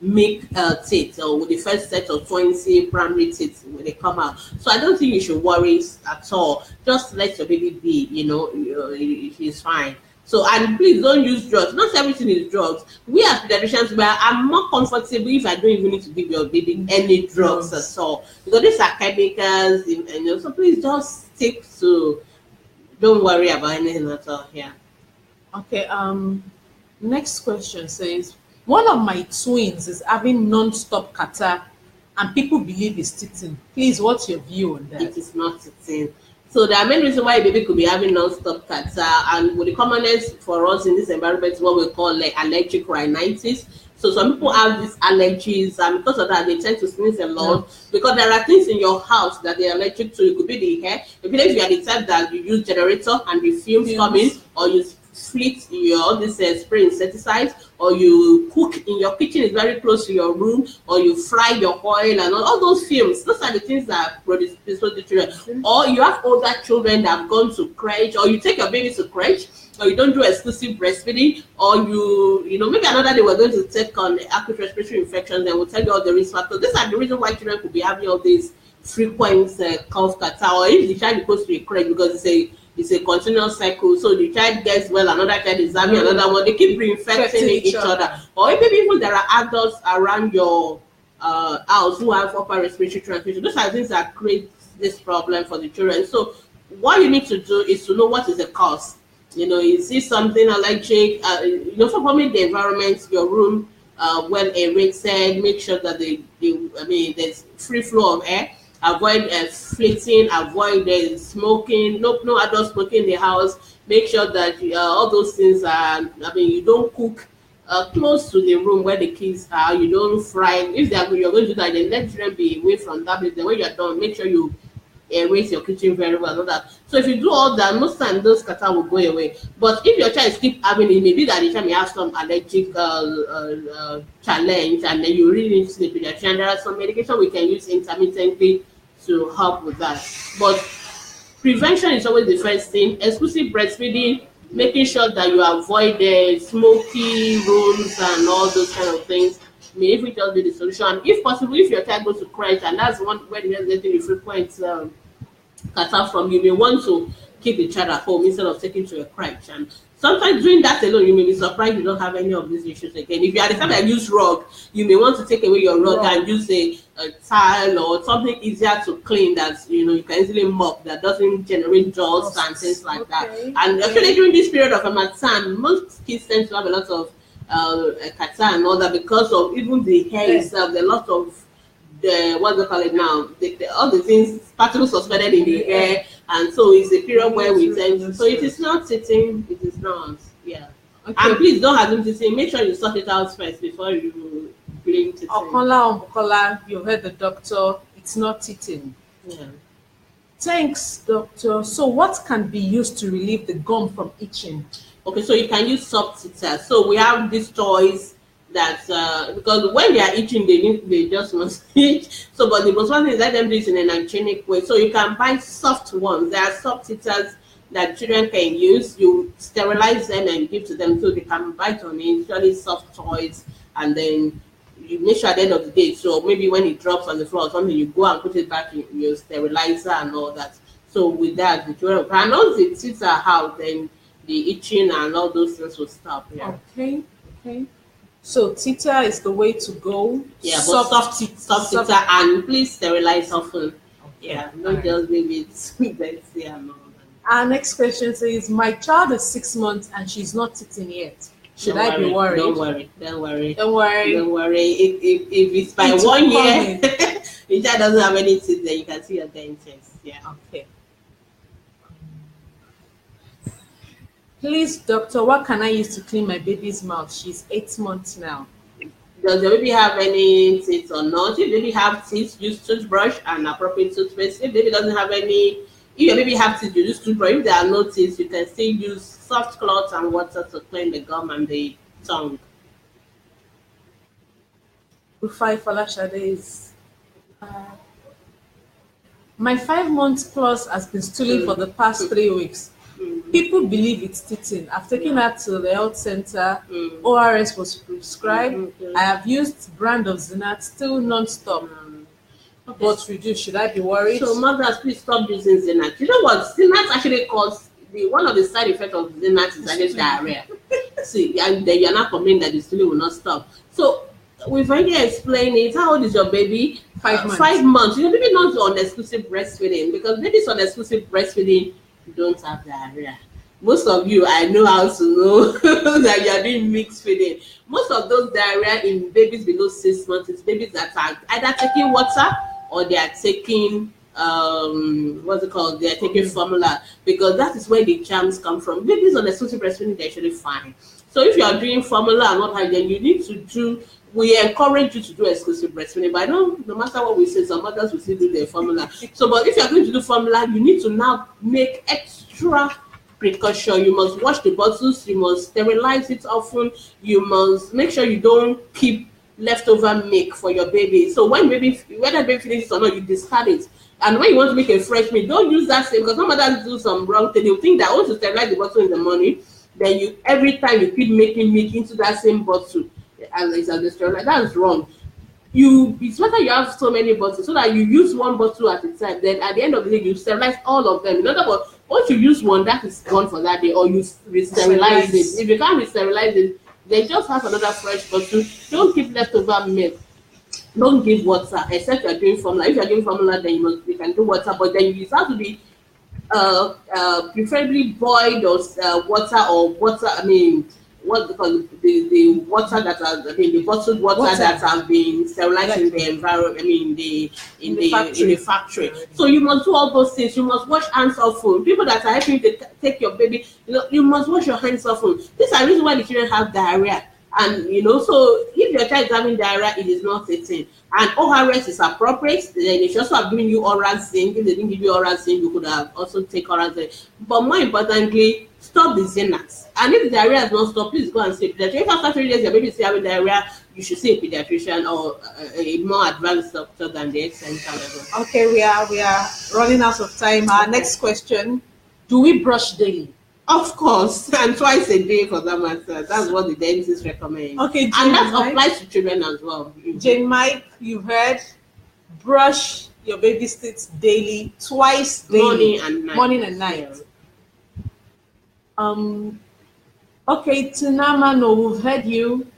make teeth, or with the first set of 20 primary teeth when they come out. So I don't think you should worry at all. Just let your baby be. He's fine. So, and please don't use drugs. Not everything is drugs. We as pediatricians, I'm more comfortable if I don't even need to give your baby any drugs at all, because these are chemicals, so please just stick to. Don't worry about anything at all. Yeah. Okay. Next question says, one of my twins is having non-stop catarrh, and people believe it's teething. Please, what's your view on that? It is not teething. So there are many reasons why a baby could be having non-stop catarrh, and with the commonest for us in this environment is what we call like allergic rhinitis. So some people have these allergies, and because of that, they tend to sneeze a lot because there are things in your house that they're allergic to. It could be the hair. If you are the type that you use generator and the fumes come in, or you flit your spray insecticide, or you cook in your kitchen is very close to your room, or you fry your oil and all those fumes. Those are the things that produce the children. Or you have older children that have gone to crèche, or you take your baby to crèche, or you don't do exclusive breastfeeding, or maybe another day we're going to take on acute respiratory infections, and we'll tell you all the risk factors. These are the reasons why children could be having all these frequent cough, catarrh, or if the child goes to a crèche because it's a continuous cycle. So the child gets well, another child is having another one. They keep reinfecting each other. Or maybe even there are adults around your house who have upper respiratory transmission. Those are things that create this problem for the children. So what you need to do is to know what is the cause. Is this something allergic? For forming the environment, your room well aerated. Make sure that there's free flow of air. Avoid flitting, avoid smoking, no adult smoking in the house. Make sure that all those things are, you don't cook close to the room where the kids are, you don't fry. If you're going to do that, then let children be away from that place. Then when you're done, make sure you aerate your kitchen very well and all that. So if you do all that, most times those catarrh will go away. But if your child keep having it, maybe that the child may have some allergic challenge, and then you really need to see the pediatrician. There are some medication we can use intermittently to help with that. But prevention is always the first thing. Exclusive breastfeeding, making sure that you avoid the smoky rooms and all those kind of things. may even just be the solution. And if possible, if your child goes to crèche, and that's one where the getting the frequent catarrh from, you may want to keep the child at home instead of taking to a crèche. And sometimes doing that alone, you may be surprised you don't have any of these issues again. If you are the time that use rug, you may want to take away your rug and use a tile or something easier to clean that you can easily mop, that doesn't generate dust and things like that. And actually during this period of Ramadan, most kids tend to have a lot of catarrh and all that because of even the hair itself. There are a lot of what they call it now, all the things, particles suspended in the air, and so it's a period where we tend to, so it is not sitting, it is not, and please don't assume sitting, make sure you sort it out first before you blame sitting. Okola, you heard the doctor, it's not sitting. Thanks, doctor. So what can be used to relieve the gum from itching? Okay, so you can use soft titters. So we have these toys that because when they are itching, they just must itch. So, but the most one is let them do it in an hygienic way. So you can buy soft ones. There are soft titters that children can use. You sterilize them and give to them so they can bite on it. Usually soft toys, and then you make sure at the end of the day. So maybe when it drops on the floor or something, you go and put it back in your sterilizer and all that. So with that, the children, and once the teeth are out, then the itching and all those things will stop. Okay. So titter is the way to go. Yeah, but soft titter, and please sterilize often. Don't just leave it dirty and all that. Our next question says, my child is 6 months and she's not sitting yet. Should I be worried? Don't worry. If it's by 1 year, the child doesn't have any teeth, then you can see your dentist. Okay. Please, doctor, what can I use to clean my baby's mouth? She's 8 months now. Does the baby have any teeth or not? If baby have teeth, use toothbrush and appropriate toothpaste. If baby doesn't have any, if your baby have teeth, you use toothbrush. If there are no teeth, you can still use soft cloth and water to clean the gum and the tongue. Rufai Falashade is my 5 months plus has been stooling for the past 3 weeks. People believe it's teething. I've taken her to the health center. ORS was prescribed. I have used brand of Zinat, still non-stop. But reduce. Should I be worried? So mothers, please stop using Zinat. You know what? Zinat actually causes one of the side effects of Zinat is actually diarrhea. See, and then you're not complaining that the stooling will not stop. So we've already explained it. How old is your baby? 5 months. 5 months. Your baby not on exclusive breastfeeding, because babies on exclusive breastfeeding don't have diarrhea. Most of you, I know how to know that you are doing mixed feeding. Most of those diarrhea in babies below 6 months is babies that are either taking water or they are taking what's it called? They are taking formula, because that is where the germs come from. Babies on exclusive breastfeeding, they're actually fine. So if you are doing formula and what have then you need to do. We encourage you to do exclusive breastfeeding, but I know no matter what we say, some mothers will still do their formula. So, but if you're going to do formula, you need to now make extra precaution. You must wash the bottles, you must sterilize it often, you must make sure you don't keep leftover milk for your baby. So when whether baby finishes or not, you discard it. And when you want to make a fresh milk, don't use that same, because some mothers do some wrong thing. They'll think that once you sterilize the bottle in the morning, then every time you keep making milk into that same bottle. And it's a sterilize. That's wrong. It's better you have so many bottles so that you use one bottle at a time. Then at the end of the day, you sterilize all of them. In other words, once you use one, that is gone for that day, or you re-sterilize it. If you can't re-sterilize it, then just have another fresh bottle. Don't keep leftover milk. Don't give water, except you're doing formula. If you're doing formula, then you can do water, but then it has to be preferably boiled or water. I mean, what because the water that the bottled water that have been sterilized in the environment. I mean, in the factory. So you must do all those things. You must wash hands often. People that are helping you to take your baby, you must wash your hands often. These are the reasons why the children have diarrhea. And so if your child is having diarrhea, it is not fitting. And ORS is appropriate. Then they should also have given you oral zinc. If they didn't give you oral zinc, you could have also take oral zinc. But more importantly, stop the Xanax. And if the diarrhea has not stopped, please go and see a pediatrician. If after 3 days your baby is still having diarrhea, you should see a pediatrician or a more advanced doctor than the center level. Okay, we are running out of time. Our next question: do we brush daily? Of course, and twice a day for that matter. That's what the dentist recommends. Okay, and that applies to children as well. Jane Mike, you heard, brush your baby's teeth daily, twice daily, morning and night. Yeah. Okay, Tunama, no, we've heard you.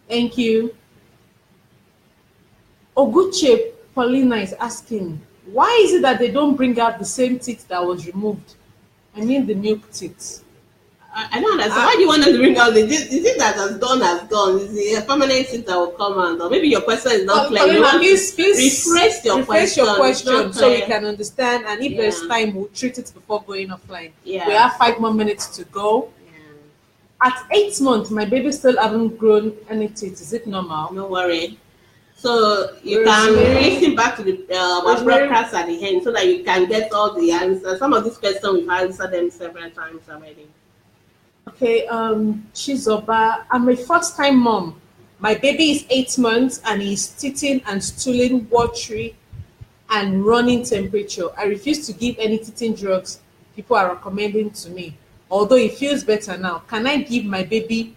Thank you. Oguche Paulina is asking, why is it that they don't bring out the same teeth that was removed? I mean the milk teeth. I don't understand. Why do you want us to bring out the teeth that has gone has gone? Is the permanent teeth that will come out? Or maybe your question is not clear. Please rephrase your question so we can understand. And if there's time, we'll treat it before going offline. Yeah. We have 5 more minutes to go. Yeah. At 8 months, my baby still haven't grown any teeth. Is it normal? No worry. So you can listen back to the broadcast at the end so that you can get all the answers. Some of these questions we've answered them several times already. Okay, Chizoba, I'm a first-time mom. My baby is 8 months and he's teething and stooling, watery, and running temperature. I refuse to give any teething drugs people are recommending to me, although he feels better now. Can I give my baby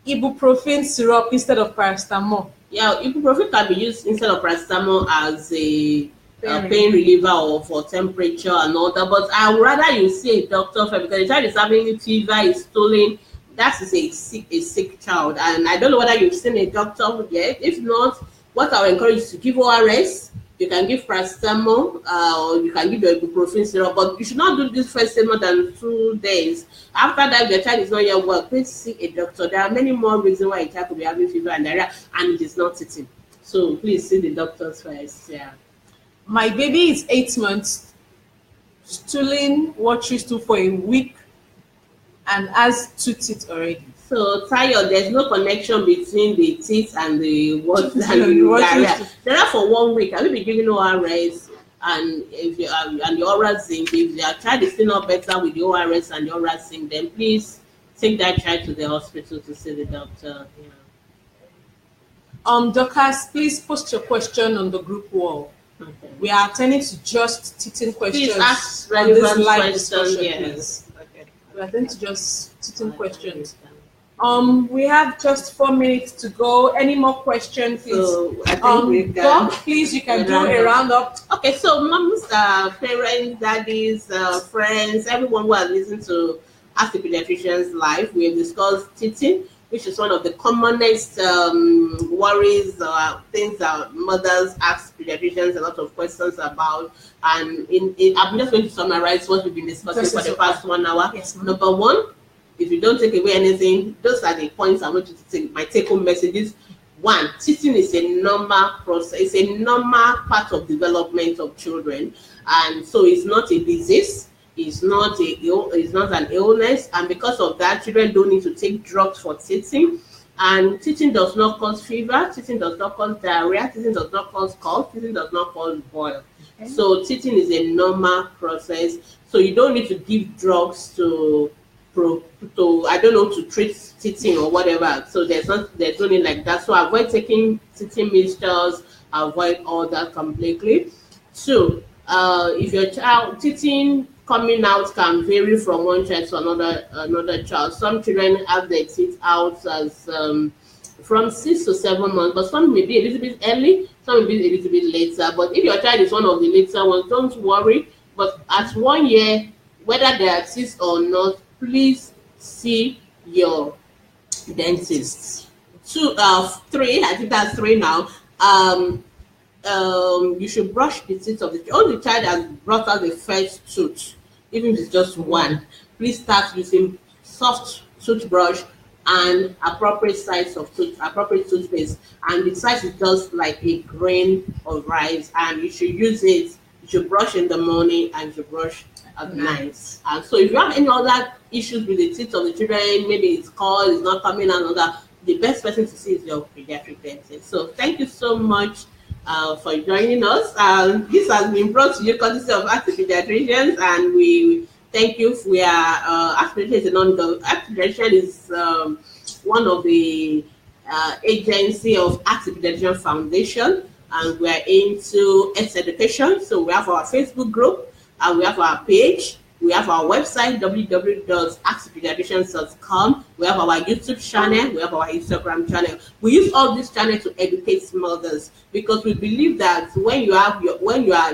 ibuprofen syrup instead of paracetamol? Yeah, ibuprofen can be used instead of paracetamol as a pain reliever or for temperature and all that. But I would rather you see a doctor first, because the child is having fever, is stooling. That is a sick child. And I don't know whether you've seen a doctor yet. If not, what I would encourage you to give ORS. You can give paracetamol or you can give the ibuprofen syrup. But you should not do this first more than 2 days. After that, the child is not yet well, please see a doctor. There are many more reasons why a child could be having fever and diarrhea and it is not teething. So please see the doctors first. Yeah. My baby is 8 months, stooling, watery stool for a week, and has 2 teeth already. So Tayo, there's no connection between the teeth and the water and the diarrhea. There are for 1 week. I will be giving ORS and if you and the oral zinc. If your child is still not better with the ORS and the oral zinc, then please take that child to the hospital to see the doctor. Yeah. Dorcas, please post your question on the group wall. Okay. We are attending to just teaching questions. Please ask relevant questions. Yes. Okay. We are attending to just teaching questions. We have just 4 minutes to go. Any more questions, please? So I think Doc, please, you can do a roundup. Okay, so moms, parents, daddies, friends, everyone who has listened to Ask the Pediatricians live, we have discussed teething, which is one of the commonest worries or things that mothers ask pediatricians a lot of questions about. And I'm just going to summarize what we've been discussing for the past 1 hour. Yes, number 1, if you don't take away anything, those are the points I want you to take. My take-home messages. 1, teething is a normal process. It's a normal part of development of children, and so it's not a disease. It's not an illness, and because of that, children don't need to take drugs for teething. And teething does not cause fever. Teething does not cause diarrhea. Teething does not cause cough. Teething does not cause boil. Okay. So teething is a normal process. So you don't need to give drugs to treat teething or whatever. So there's nothing like that. So avoid taking teething mixtures. Avoid all that completely. 2, if your child teething coming out can vary from one child to another child. Some children have their teeth out as from 6 to 7 months, but some may be a little bit early, some may be a little bit later. But if your child is one of the later ones, don't worry. But at 1 year, whether they are teeth or not, please see your dentist. 3, I think that's 3 now. You should brush the teeth of the child. Only the child has brought out the first tooth, even if it's just 1. Please start using soft toothbrush and appropriate size of appropriate toothpaste. And the size is just like a grain of rice, and you should use it. You should brush in the morning and you should brush at night. And so if you have any other issues with the teeth of the children, maybe it's cold, it's not coming out, the best person to see is your pediatric dentist. So thank you so much for joining us. This has been brought to you courtesy of Ask the Pediatricians, and we thank you. We are Ask the Pediatrician. Ask the Pediatrician is one of the agency of Ask the Pediatrician Foundation, and we are into health education. So we have our Facebook group, and we have our page, We have our website, www.askpaediatricians.com. We have our YouTube channel. We have our Instagram channel. We use all these channels to educate mothers because we believe that when you are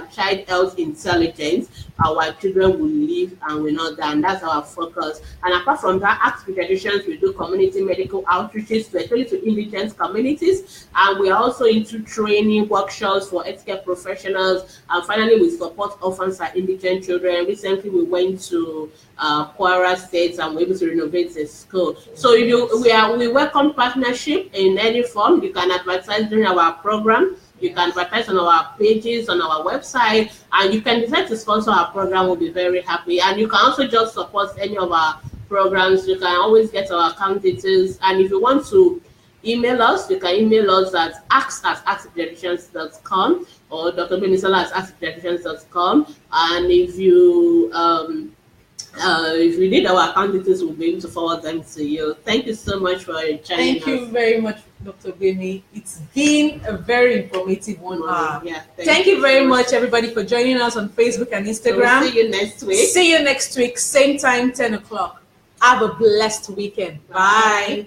child health intelligent, our children will live and will not die, and that's our focus. And apart from that, Ask Paediatricians, we do community medical outreaches, especially to indigent communities, and we are also into training workshops for healthcare professionals. And finally, we support orphans and indigent children. Recently, we went to Kwara State and we're able to renovate the school. So if we welcome partnership in any form. You can advertise during our program. You can advertise on our pages, on our website, and you can decide to sponsor our program. We'll be very happy. And you can also just support any of our programs. You can always get our account details. And if you want to email us, you can email us at ask@askpaediatricians.com or Dr. Gbemisola@askpaediatricians.com. And if you need our account details, we'll be able to forward them to you. Thank you so much for joining us. Thank you very much, Dr. Gbemi. It's been a very informative 1 hour. Yeah, thank you very much, everybody, for joining us on Facebook and Instagram. We'll see you next week. See you next week, same time, 10 o'clock. Have a blessed weekend. Bye.